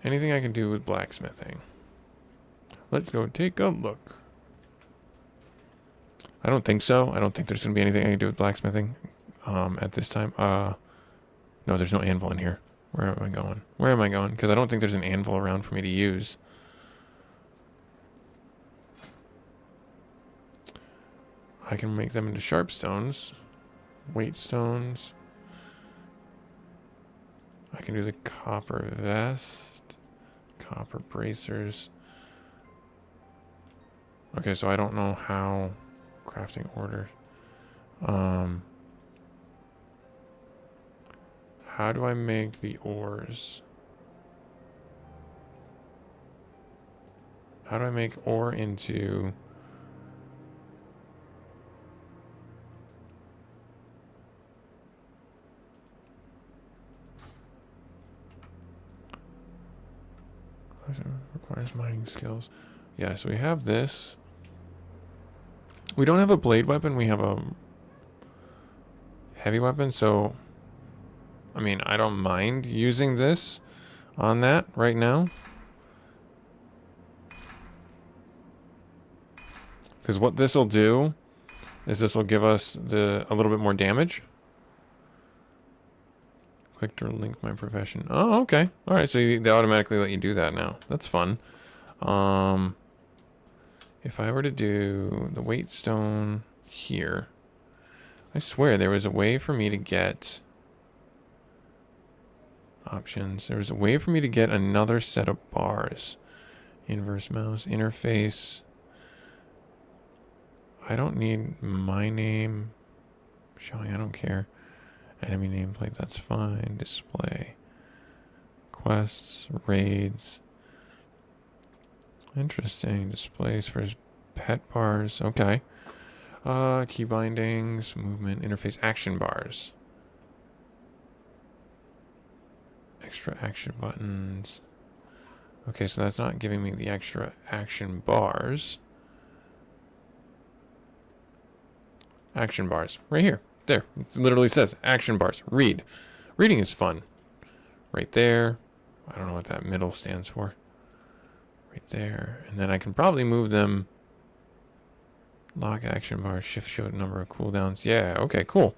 Anything I can do with blacksmithing? Let's go take a look. I don't think so. I don't think there's going to be anything I can do with blacksmithing at this time. No, there's no anvil in here. Where am I going? Where am I going? Because I don't think there's an anvil around for me to use. I can make them into sharp stones, weight stones. I can do the copper vest, copper bracers. Okay, so I don't know how crafting order. How do I make the ores? How do I make ore into... Requires mining skills. Yeah, so we have this. We don't have a blade weapon, we have a heavy weapon, so I mean, I don't mind using this on that right now. Because what this will do is this will give us a little bit more damage. Click to link my profession. Oh, okay. All right, so they automatically let you do that now. That's fun. If I were to do the weight stone here, I swear there was a way for me to get options. There was a way for me to get another set of bars. Inverse mouse, interface. I don't need my name showing. I don't care. Enemy nameplate, that's fine. Display. Quests, raids. Interesting. Displays for pet bars. Okay. Key bindings, movement, interface, action bars. Extra action buttons. Okay, so that's not giving me the extra action bars. Action bars. Right here. There. It literally says action bars. Read. Reading is fun. Right there. I don't know what that middle stands for. Right there. And then I can probably move them Lock action bar, shift show number of cooldowns. Yeah, okay, cool.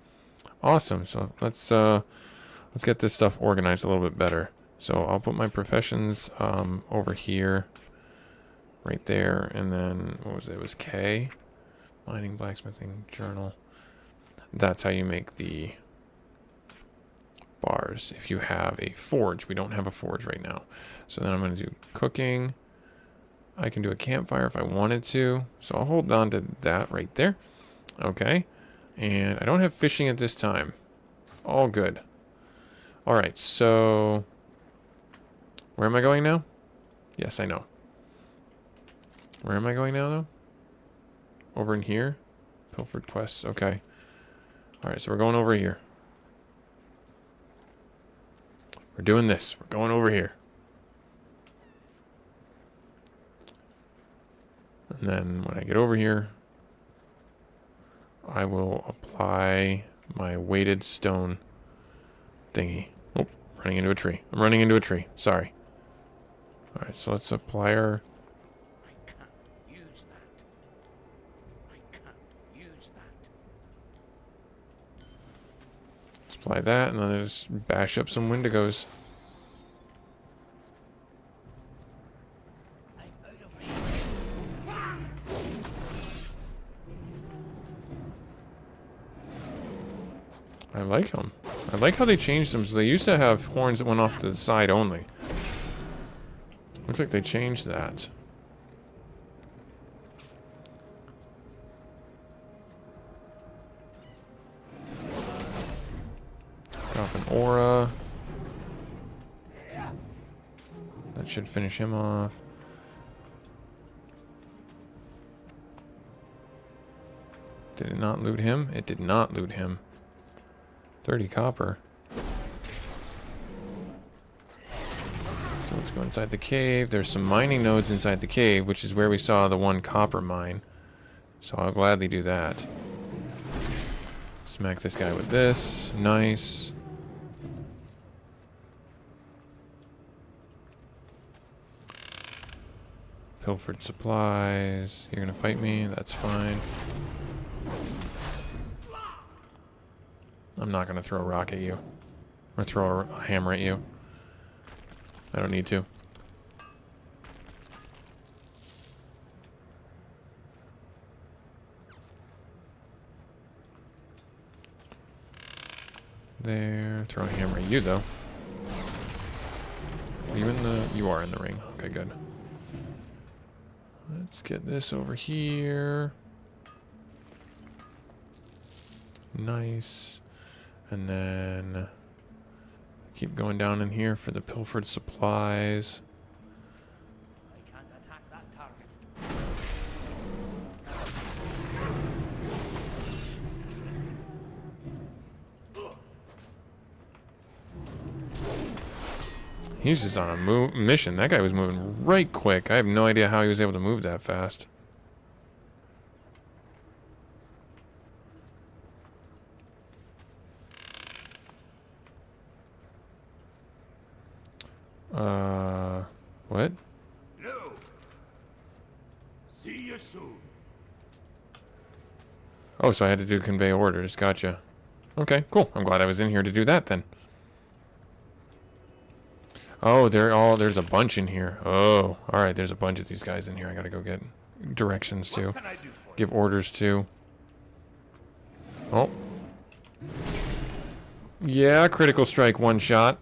Awesome. So let's get this stuff organized a little bit better. So I'll put my professions over here, right there, and then what was it? It was K. Mining, blacksmithing, journal. That's how you make the bars. If you have a forge, we don't have a forge right now. So then I'm going to do cooking. I can do a campfire if I wanted to. So I'll hold on to that right there. Okay. And I don't have fishing at this time. All good. All right, so where am I going now? Yes, I know. Where am I going now, though? Over in here? Pilfered quests. Okay. All right, so we're going over here. We're doing this. We're going over here. And then when I get over here, I will apply my weighted stone thingy. Oh, running into a tree. I'm running into a tree. Sorry. All right, so let's apply our... I can't use that. I can't use that. Let's apply that, and then I just bash up some Wendigos. I'm out of range. I like them. I like how they changed them. So they used to have horns that went off to the side only. Looks like they changed that. Drop an aura. That should finish him off. Did it not loot him? It did not loot him. 30 copper. So let's go inside the cave. There's some mining nodes inside the cave, which is where we saw the one copper mine. So I'll gladly do that. Smack this guy with this. Nice. Pilfered supplies. You're gonna fight me? That's fine. I'm not gonna throw a rock at you. Or throw a hammer at you. I don't need to. There. Throw a hammer at you, though. Are you in the... You are in the ring. Okay, good. Let's get this over here. Nice. And then keep going down in here for the pilfered supplies. I can't attack that target. He's just on a mission. That guy was moving right quick. I have no idea how he was able to move that fast. What? No. See you soon. Oh, so I had to do convey orders. Gotcha. Okay, cool. I'm glad I was in here to do that then. Oh, there's a bunch in here. Oh, alright, there's a bunch of these guys in here I gotta go get directions to. What can I do for you? Give orders to. Oh. Yeah, critical strike, one shot.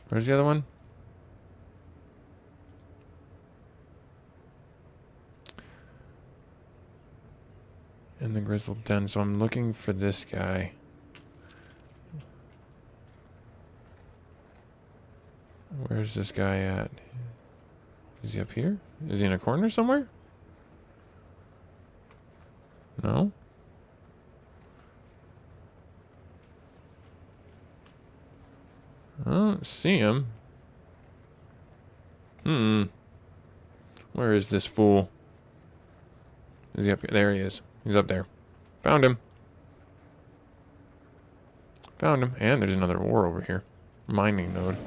Where's the other one? In the grizzled den, so I'm looking for this guy. Where's this guy at? Is he up here? Is he in a corner somewhere? No? I don't see him. Where is this fool? Is he up here? There he is. He's up there. Found him. Found him. And there's another war over here. Mining node.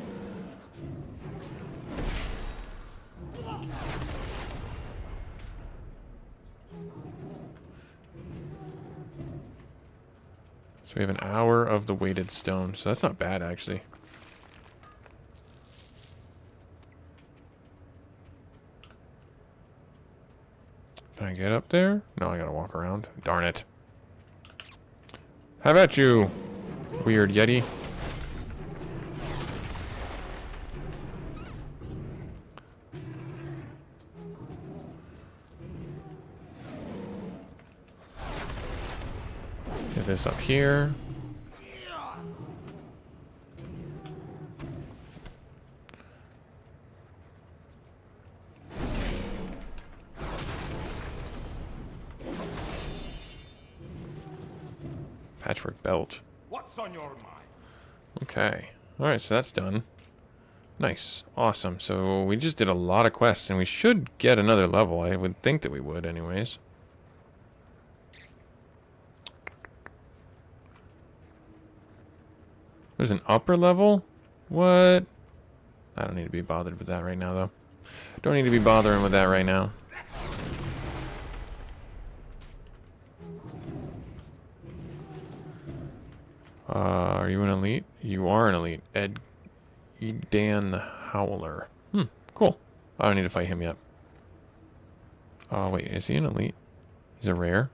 So we have an hour of the weighted stone. So that's not bad, actually. Can I get up there? No, I gotta walk around. Darn it. How about you, weird Yeti? Get this up here. Patchwork belt. What's on your mind? Okay. Alright, so that's done. Nice. Awesome. So we just did a lot of quests, and we should get another level. I would think that we would, anyways. There's an upper level? What? I don't need to be bothered with that right now, though. Don't need to be bothering with that right now. Are you an elite? You are an elite. Dan the Howler. Cool. I don't need to fight him yet. Oh, wait. Is he an elite? He's a rare?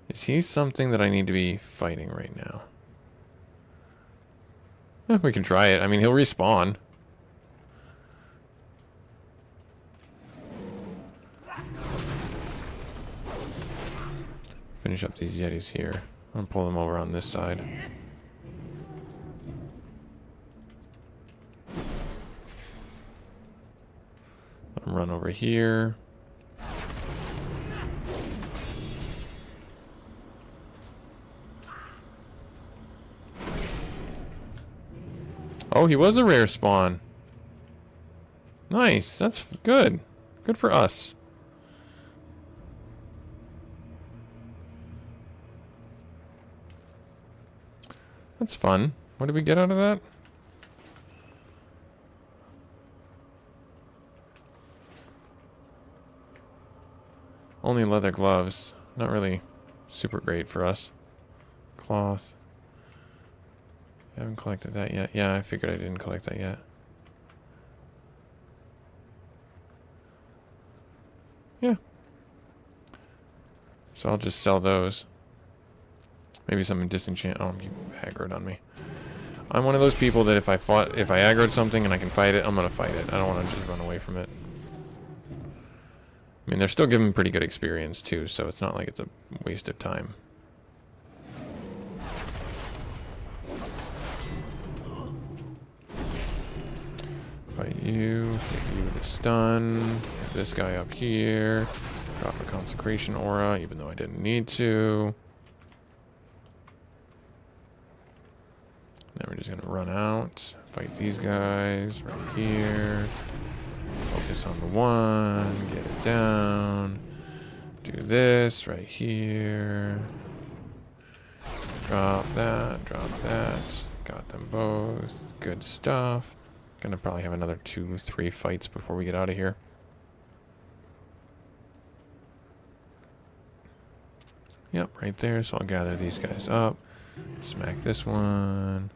Is he something that I need to be fighting right now? We can try it. I mean, he'll respawn. Finish up these Yetis here. I'll pull them over on this side. Let him run over here. Oh, he was a rare spawn. Nice. That's good. Good for us. That's fun. What did we get out of that? Only leather gloves. Not really super great for us. Cloth. I haven't collected that yet. Yeah, I figured I didn't collect that yet. Yeah. So I'll just sell those. Maybe something disenchant. Oh, you aggroed on me. I'm one of those people that if I aggroed something and I can fight it, I'm gonna fight it. I don't want to just run away from it. I mean, they're still giving pretty good experience too, so it's not like it's a waste of time. Fight you, hit you with a stun, hit this guy up here, drop a consecration aura, even though I didn't need to. Then we're just gonna run out, fight these guys right here. Focus on the one, get it down. Do this right here. Drop that, drop that. Got them both. Good stuff. Gonna probably have another 2-3 fights before we get out of here. Yep, right there. So I'll gather these guys up. Smack this one.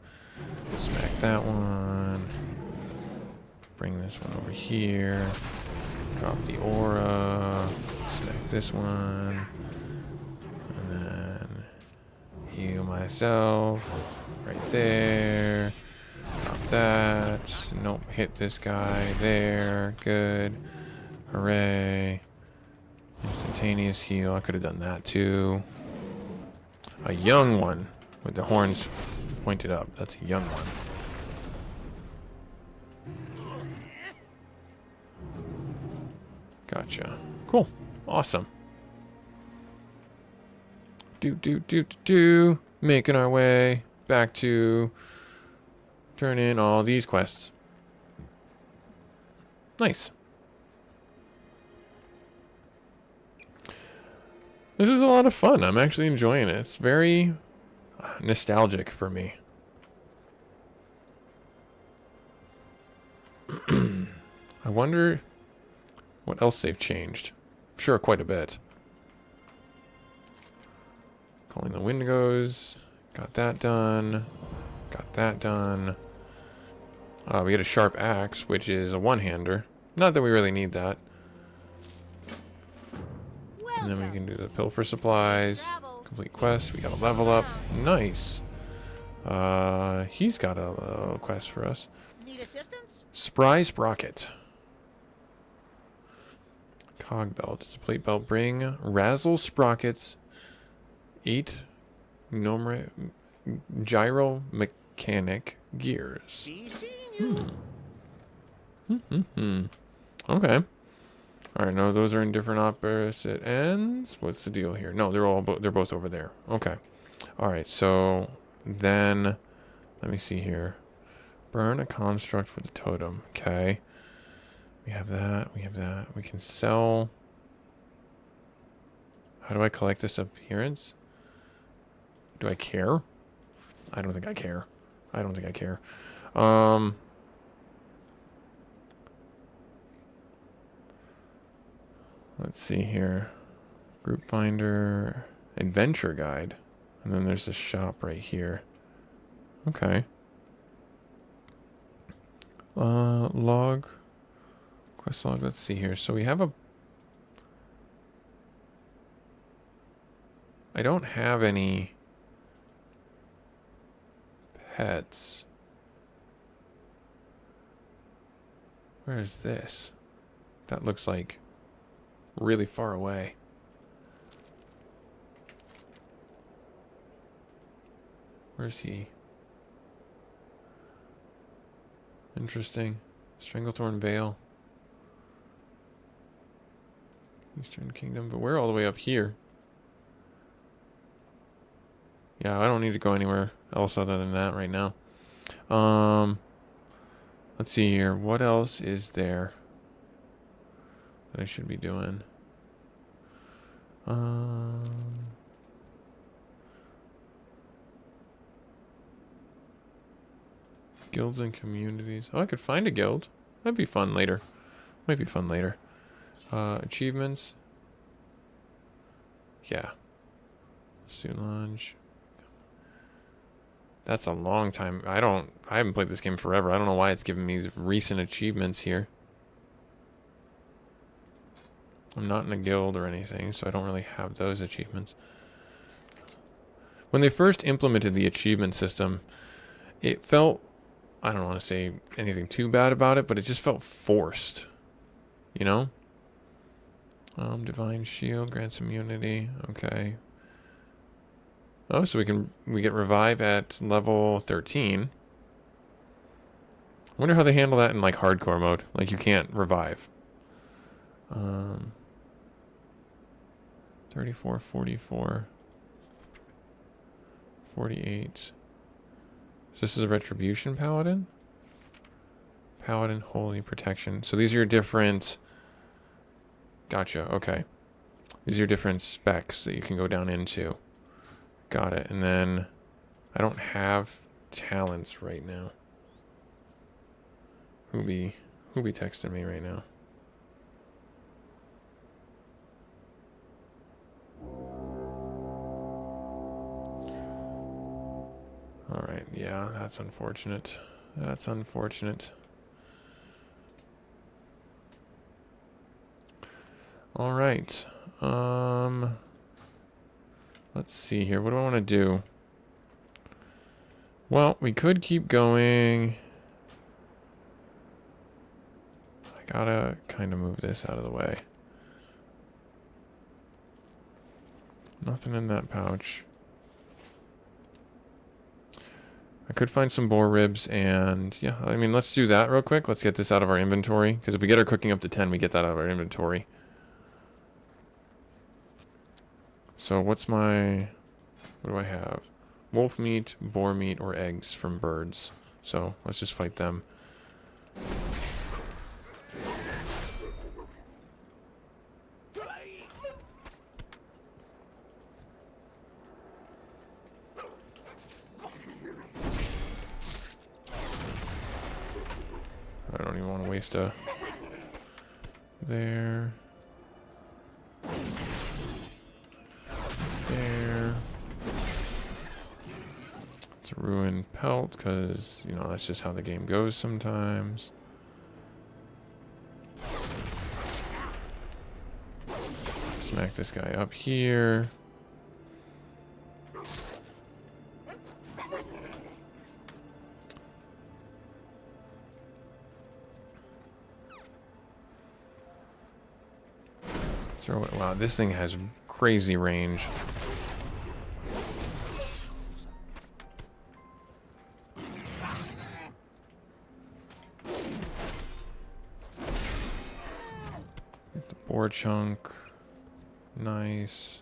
Smack that one. Bring this one over here. Drop the aura. Smack this one. And then heal myself. Right there. Drop that. Nope, hit this guy there. Good. Hooray. Instantaneous heal. I could have done that too. A young one with the horns pointed up. That's a young one. Gotcha. Cool. Awesome. Making our way back to turn in all these quests. Nice. This is a lot of fun. I'm actually enjoying it. It's very nostalgic for me. I wonder what else they've changed. sure quite a bit. Calling the windigos. Got that done. Got that done. We get a sharp axe, which is a one-hander. Not that we really need that. And then we can do the pilfer supplies. Complete quest. We got a level up. Nice. He's got a little quest for us. Need assistance? Spry Sprocket. Cog belt. It's a plate belt. Bring Razzle Sprockets. 8 gyro mechanic gears. See, seeing you. Okay. All right. No, those are in different opposite ends. What's the deal here? No, they're both over there. Okay. All right. So then, let me see here. Burn a construct with a totem. Okay. We have that. We have that. We can sell. How do I collect this appearance? Do I care? I don't think I care. I don't think I care. Let's see here. Group finder, adventure guide. And then there's a shop right here. Okay. Log. Quest log, let's see here. So we have a... I don't have any pets. Where is this? That looks like really far away. Where's he? Interesting. Stranglethorn Vale. Eastern Kingdom, but we're all the way up here. Yeah, I don't need to go anywhere else other than that right now. Let's see here. What else is there that I should be doing? Guilds and communities. Oh, I could find a guild. That'd be fun later. Might be fun later. Achievements. Yeah. Student Lounge. That's a long time. I haven't played this game forever. I don't know why it's giving me these recent achievements here. I'm not in a guild or anything, so I don't really have those achievements. When they first implemented the achievement system, it felt, I don't want to say anything too bad about it, but it just felt forced. You know? Divine Shield grants immunity. Okay. Oh, so we get revive at level 13. I wonder how they handle that in like hardcore mode. Like you can't revive. 34, 44, 48. So this is a Retribution Paladin? Paladin Holy Protection. So these are your different... Gotcha, okay. These are your different specs that you can go down into. Got it. And then I don't have talents right now. Who be texting me right now? All right. Yeah, that's unfortunate. That's unfortunate. All right. Let's see here. What do I want to do? Well, we could keep going. I gotta kind of move this out of the way. Nothing in that pouch. I could find some boar ribs and yeah, I mean, let's do that real quick. Let's get this out of our inventory because if we get our cooking up to 10, we get that out of our inventory. So what do I have? Wolf meat, boar meat, or eggs from birds. So let's just fight them. I don't even want to waste a... There. It's a ruined pelt because, you know, that's just how the game goes sometimes. Smack this guy up here. Throw it. Wow, this thing has crazy range. Get the boar chunk. Nice.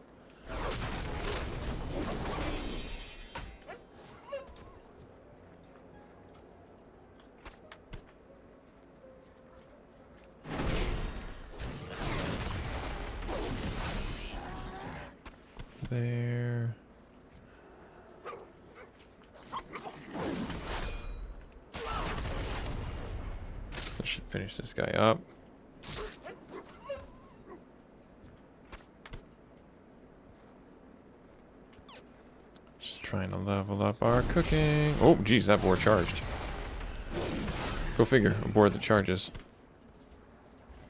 There. That should finish this guy up. Just trying to level up our cooking. Oh, geez, that boar charged. Go figure, a boar that charges.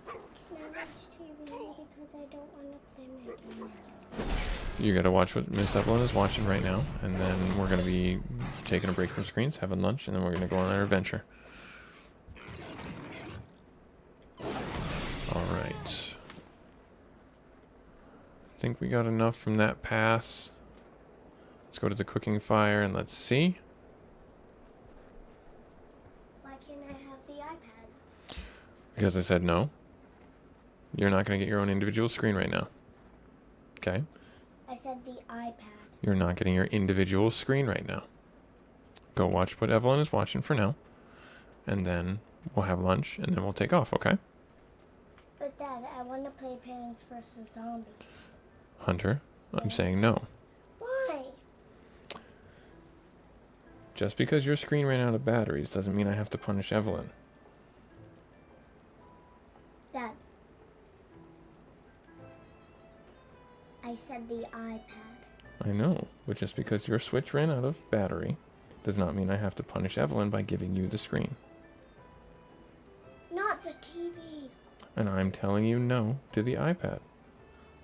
Can I watch TV because I don't want to play my game anymore? You gotta watch what Miss Evelyn is watching right now, and then we're gonna be taking a break from screens, having lunch, and then we're gonna go on our adventure. Alright. I think we got enough from that pass. Let's go to the cooking fire and let's see. Why can't I have the iPad? Because I said no. You're not gonna get your own individual screen right now. Okay? I said the iPad. You're not getting your individual screen right now. Go watch what Evelyn is watching for now. And then we'll have lunch and then we'll take off, okay? But Dad, I want to play Plants vs. Zombies. Hunter, I'm saying no. Why? Just because your screen ran out of batteries doesn't mean I have to punish Evelyn. Dad. I said the iPad. I know, but just because your Switch ran out of battery does not mean I have to punish Evelyn by giving you the screen. Not the TV. And I'm telling you no to the iPad.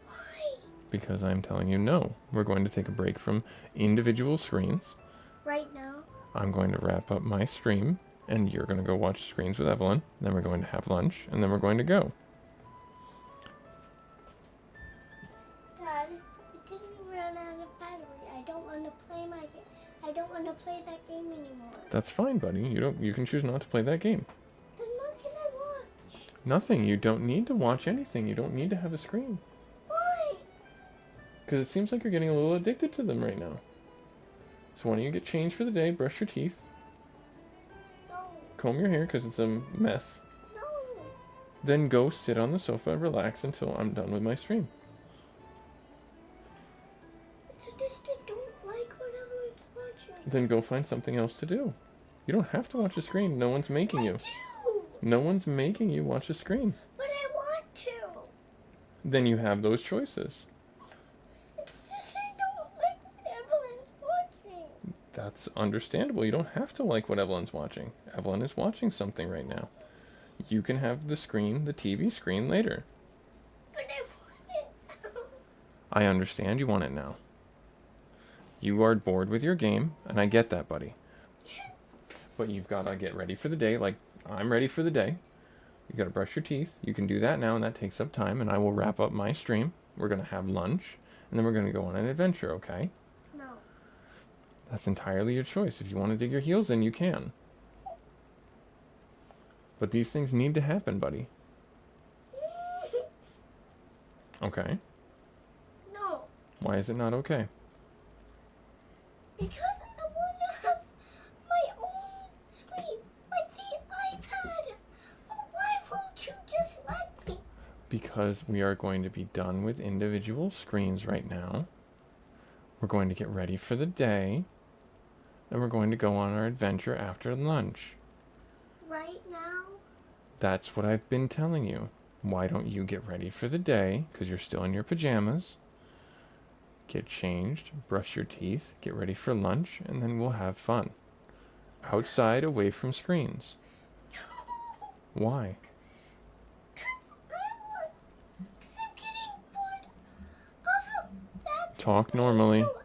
Why? Because I'm telling you no. We're going to take a break from individual screens. Right now? I'm going to wrap up my stream, and you're going to go watch screens with Evelyn. Then we're going to have lunch, and then we're going to go. Dad, it didn't run out of battery. I don't want to play my game. I don't want to play that game anymore. That's fine, buddy. You can choose not to play that game. Then what can I watch? Nothing. You don't need to watch anything. You don't need to have a screen. Why? Because it seems like you're getting a little addicted to them right now. So why don't you get changed for the day, brush your teeth, No. comb your hair because it's a mess, No. then go sit on the sofa and relax until I'm done with my stream. It's just I don't like what Evelyn's watching. Then go find something else to do. You don't have to watch a screen. No one's making you. I do. No one's making you watch a screen. But I want to. Then you have those choices. It's just I don't like what Evelyn's watching. That's understandable. You don't have to like what Evelyn's watching. Evelyn is watching something right now. You can have the screen, the TV screen later. But I want it. I understand you want it now. You are bored with your game, and I get that, buddy. But you've got to get ready for the day, like I'm ready for the day. You got to brush your teeth. You can do that now, and that takes up time, and I will wrap up my stream. We're going to have lunch, and then we're going to go on an adventure, okay? No. That's entirely your choice. If you want to dig your heels in, you can. But these things need to happen, buddy. Okay. No. Why is it not okay? Because I want to have my own screen, like the iPad. But why won't you just let me? Because we are going to be done with individual screens right now. We're going to get ready for the day. And we're going to go on our adventure after lunch. Right now? That's what I've been telling you. Why don't you get ready for the day, because you're still in your pajamas, get changed, brush your teeth, get ready for lunch, and then we'll have fun. Outside, away from screens. Why? Because I'm getting bored of that. Talk screen, normally. so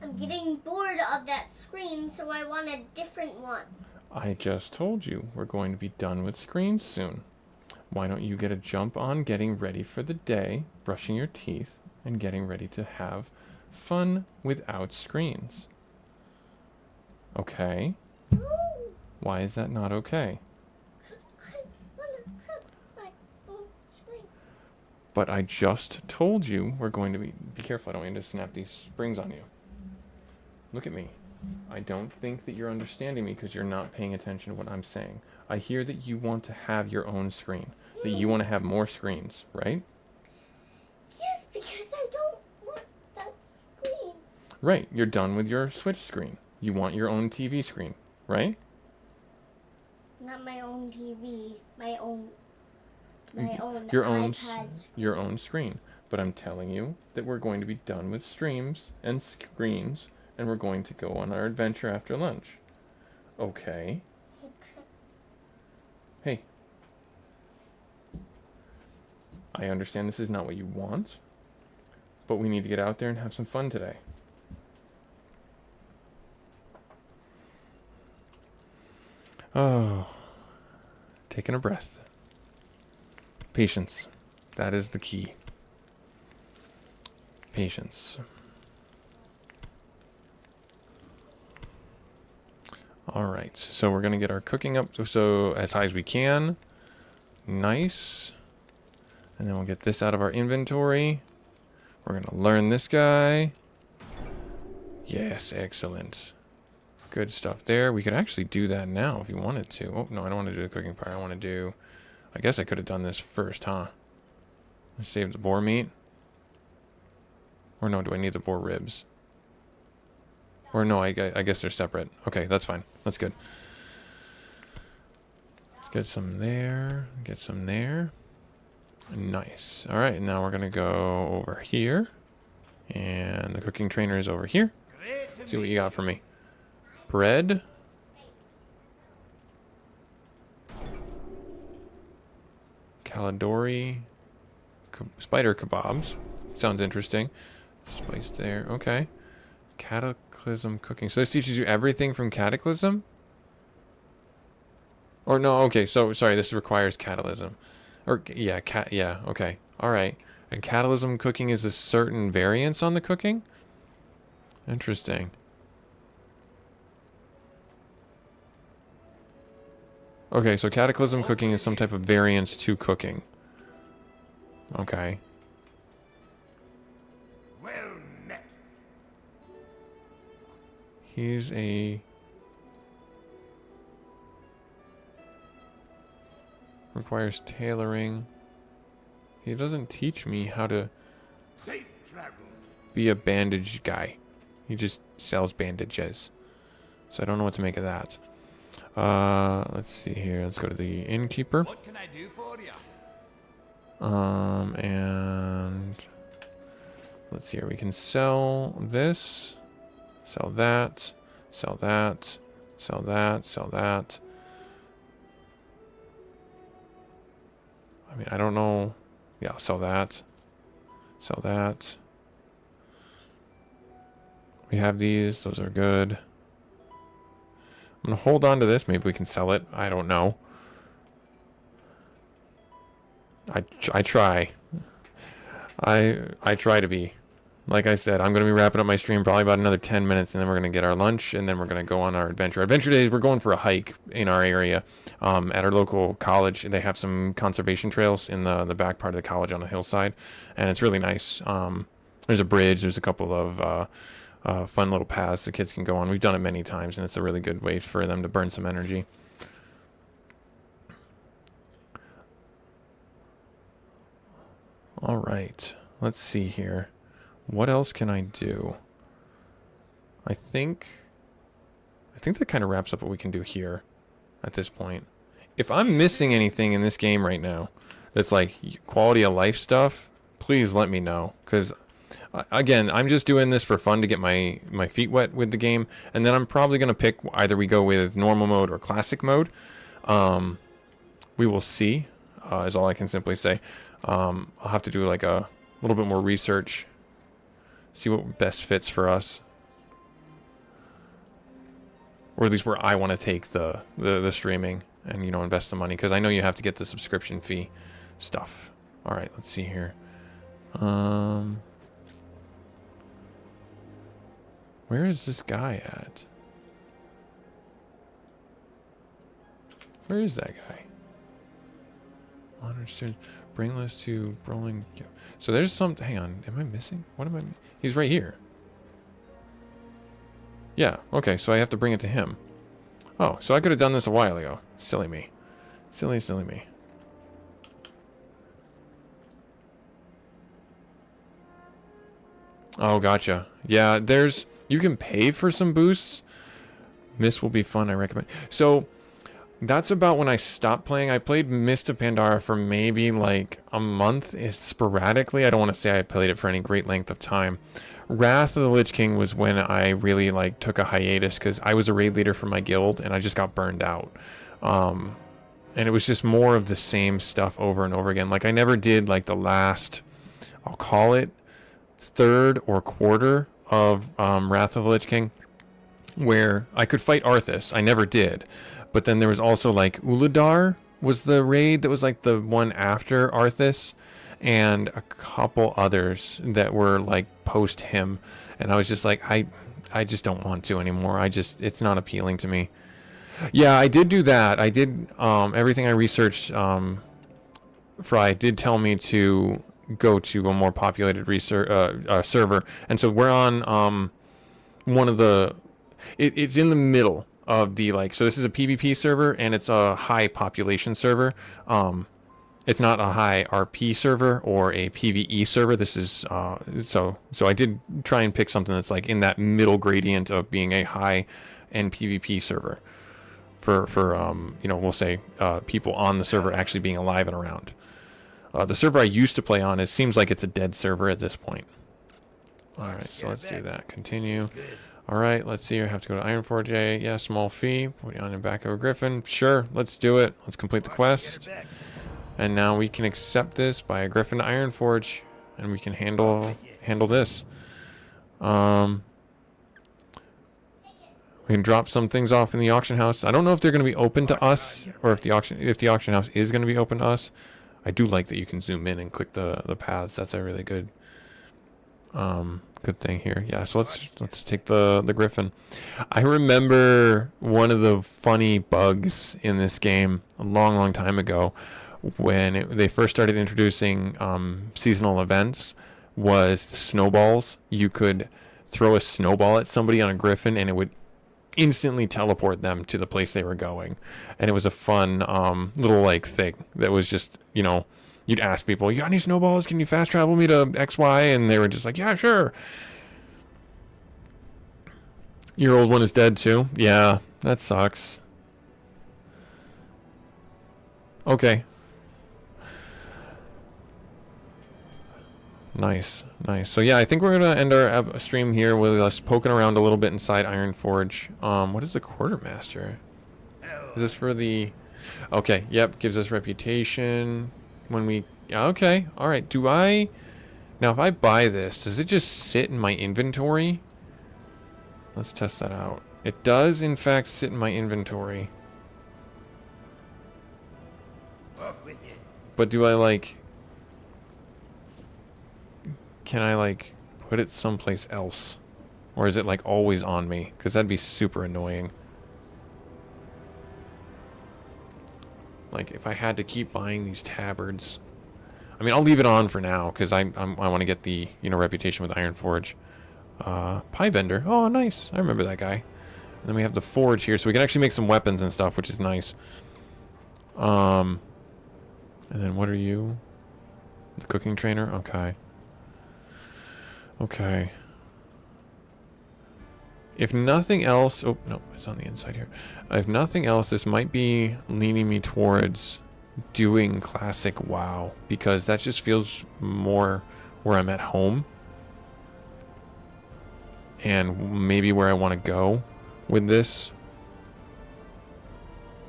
I'm getting bored of that screen, so I want a different one. I just told you we're going to be done with screens soon. Why don't you get a jump on getting ready for the day, brushing your teeth, and getting ready to have fun without screens? Okay? No, Why is that not okay? because I want to have my own screen. But I just told you we're going to be careful. I don't want you to snap these springs on you. Look at me. I don't think that you're understanding me because you're not paying attention to what I'm saying. I hear that you want to have your own screen, that you want to have more screens, right? Yes, because I don't want that screen. Right. You're done with your Switch screen. You want your own TV screen, right? Not my own TV, my own Your iPad own screen. your own screen. But I'm telling you that we're going to be done with streams and screens and we're going to go on our adventure after lunch. Okay. Hey. I understand this is not what you want, but we need to get out there and have some fun today. Oh. Taking a breath. Patience. That is the key. Patience. Alright, so we're going to get our cooking up so as high as we can. Nice. And then we'll get this out of our inventory. We're going to learn this guy. Yes, excellent. Good stuff there. We could actually do that now if you wanted to. Oh, no, I don't want to do the cooking part. I want to do... I guess I could have done this first, huh? Save the boar meat. Or no, do I need the boar ribs? Or no, I guess they're separate. Okay, that's fine. That's good. Let's get some there. Get some there. Nice. Alright, now we're going to go over here. And the cooking trainer is over here. See what you got for me. Bread. Caladori. Spider kebabs. Sounds interesting. Spice there. Okay. Cataclysm cooking. So this teaches you everything from Cataclysm? Or no, okay, so sorry, this requires Catalysm. Or yeah, yeah, okay. Alright. And Catalysm cooking is a certain variance on the cooking? Interesting. Okay, so Cataclysm cooking is some type of variance to cooking. Okay. Well met. He's a... requires tailoring. He doesn't teach me how to Safe travels. be a bandage guy. He just sells bandages. So I don't know what to make of that. Let's see here. Let's go to the innkeeper. What can I do for you? And let's see here. We can sell this, sell that, sell that, sell that, sell that. I mean, I don't know. Yeah, I'll sell that, sell that. We have these. Those are good. I'm going to hold on to this. Maybe we can sell it. I don't know. I try. I try to be. Like I said, I'm going to be wrapping up my stream probably about another 10 minutes, and then we're going to get our lunch, and then we're going to go on our adventure. Adventure days, we're going for a hike in our area. At our local college, they have some conservation trails in the back part of the college on a hillside, and it's really nice. There's a bridge. There's a couple of fun little paths the kids can go on. We've done it many times, and it's a really good way for them to burn some energy. All right. Let's see here. What else can I do? I think that kind of wraps up what we can do here at this point. If I'm missing anything in this game right now that's like quality of life stuff, please let me know, because Again, I'm just doing this for fun to get my feet wet with the game, and then I'm probably going to pick either we go with normal mode or classic mode. We will see, is all I can simply say. I'll have to do like a little bit more research, see what best fits for us. Or at least where I want to take the streaming and, you know, invest the money. Because I know you have to get the subscription fee stuff. Alright, let's see here. Where is this guy at? Where is that guy? Honored student. Bring list to Rolling. So there's some. Hang on. Am I missing? What am I? He's right here. Yeah. Okay. So I have to bring it to him. Oh, so I could have done this a while ago. Silly me. Silly, silly me. Oh, gotcha. Yeah, there's... You can pay for some boosts. Mist will be fun, I recommend. So, that's about when I stopped playing. I played Mist of Pandaria for maybe like a month sporadically. I don't want to say I played it for any great length of time. Wrath of the Lich King was when I really like took a hiatus because I was a raid leader for my guild and I just got burned out. And it was just more of the same stuff over and over again. Like I never did like the last, I'll call it, third or quarter of Wrath of the Lich King, where I could fight Arthas. I never did. But then there was also like Uladar was the raid that was like the one after Arthas, and a couple others that were like post him. And I was just like, I just don't want to anymore. It's not appealing to me. Yeah, I did do that. I did everything I researched. Fry did tell me to go to a more populated server, and so we're on one of the. It's in the middle of the like. So this is a PvP server, and it's a high population server. It's not a high RP server or a PvE server. This is so I did try and pick something that's like in that middle gradient of being a high end PvP server. For you know, we'll say people on the server actually being alive and around. The server I used to play on, it seems like it's a dead server at this point. All right, so let's do that. Continue. All right, let's see. I have to go to Ironforge. Yeah, small fee. Put you on the back of a griffin. Sure, let's do it. Let's complete the quest. And now we can accept this by a griffin to Ironforge, and we can handle this. We can drop some things off in the auction house. I don't know if they're going to be open to us, or if the auction house is going to be open to us. I do like that you can zoom in and click the paths. That's a really good good thing here. Yeah, so let's take the griffin. I remember one of the funny bugs in this game a long time ago when they first started introducing seasonal events was the snowballs. You could throw a snowball at somebody on a griffin and it would instantly teleport them to the place they were going. And it was a fun little like thing that was just, you know, you'd ask people, you got any snowballs? Can you fast travel me to XY? And they were just like, yeah, sure. Your old one is dead too? Yeah, that sucks. Okay. Nice. So yeah, I think we're gonna end our stream here with us poking around a little bit inside Ironforge. What is the quartermaster? Is this for the? Okay, yep, gives us reputation when we. Okay, all right. Do I? Now, if I buy this, does it just sit in my inventory? Let's test that out. It does, in fact, sit in my inventory. But do I like? Can I like put it someplace else? Or is it like always on me? Because that'd be super annoying. Like if I had to keep buying these tabards. I mean, I'll leave it on for now because I want to get the, you know, reputation with Ironforge. Pie vendor. Oh, nice. I remember that guy. And then we have the forge here, so we can actually make some weapons and stuff, which is nice. And then what are you? The cooking trainer? Okay. Okay. If nothing else... Oh, no, it's on the inside here. If nothing else, this might be leaning me towards doing classic WoW, because that just feels more where I'm at home. and maybe where I want to go with this.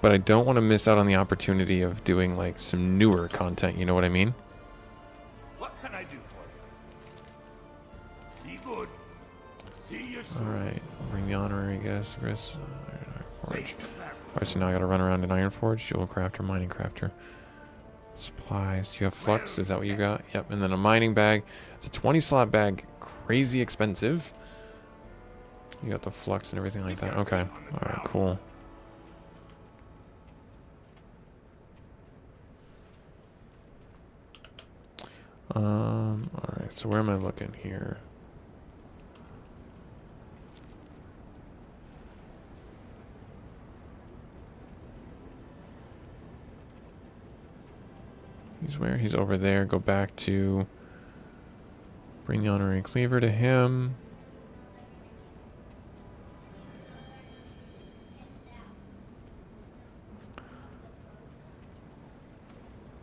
But I don't want to miss out on the opportunity of doing like some newer content, you know what I mean? What can I do for you? Be good. See you soon. Alright, bring the honorary guest, Chris. Forge. Safe travels. Alright, so now I gotta run around an iron forge, jewel crafter, mining crafter. Supplies. You have flux, is that what you got? Yep, and then a mining bag. It's a 20 slot bag, crazy expensive. You got the flux and everything like that. Okay. Alright, cool. Alright, so where am I looking here? He's where? He's over there. Go back to bring the honorary cleaver to him.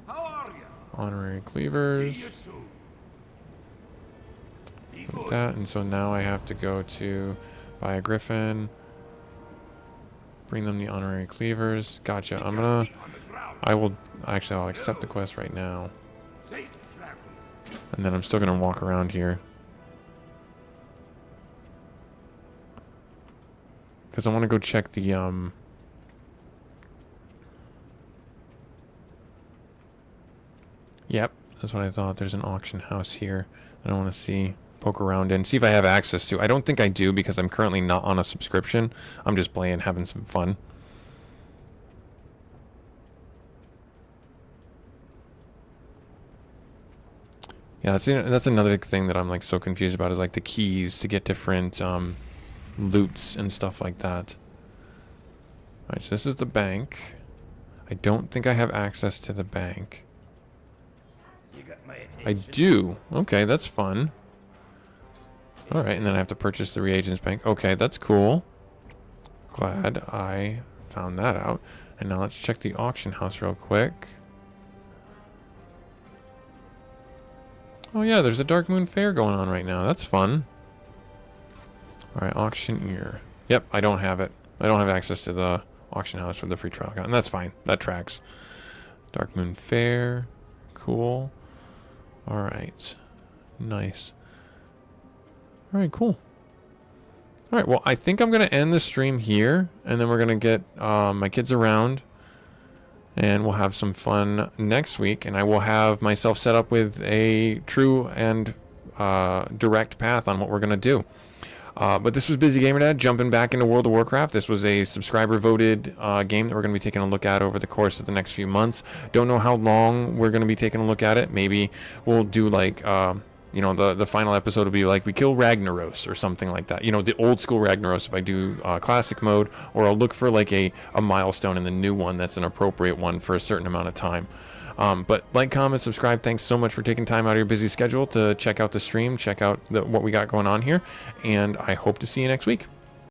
How are you? Honorary cleavers. See you soon. Be Like good. that. And so now I have to go to buy a griffin. Bring them the honorary cleavers. Gotcha. I'm gonna... Feet on the ground. I'll accept the quest right now. Safe travels. And then I'm still gonna walk around here. Because I want to go check the, Yep, that's what I thought. There's an auction house here that I want to see, poke around in, see if I have access to. I don't think I do because I'm currently not on a subscription. I'm just playing, having some fun. Yeah, that's another big thing that I'm like so confused about is like the keys to get different loots and stuff like that. Alright, so this is the bank. I don't think I have access to the bank. You got my attention. I do. Okay, that's fun. Alright, and then I have to purchase the reagents bank. Okay, that's cool. Glad I found that out. And now let's check the auction house real quick. Oh yeah, there's a Dark Moon Fair going on right now. That's fun. Alright, auctioneer. Yep, I don't have it. I don't have access to the auction house for the free trial account. And that's fine. That tracks. Dark Moon Fair. Cool. Alright. Nice. Alright, cool. Alright, well, I think I'm going to end the stream here. And then we're going to get my kids around. And we'll have some fun next week. And I will have myself set up with a true and direct path on what we're going to do. But this was Busy Gamer Dad jumping back into World of Warcraft. This was a subscriber voted game that we're going to be taking a look at over the course of the next few months. Don't know how long we're going to be taking a look at it. Maybe we'll do like, you know, the final episode will be like we kill Ragnaros or something like that. You know, the old school Ragnaros if I do classic mode, or I'll look for like a milestone in the new one that's an appropriate one for a certain amount of time. But like, comment, subscribe. Thanks so much for taking time out of your busy schedule to check out the stream, check out what we got going on here, and I hope to see you next week.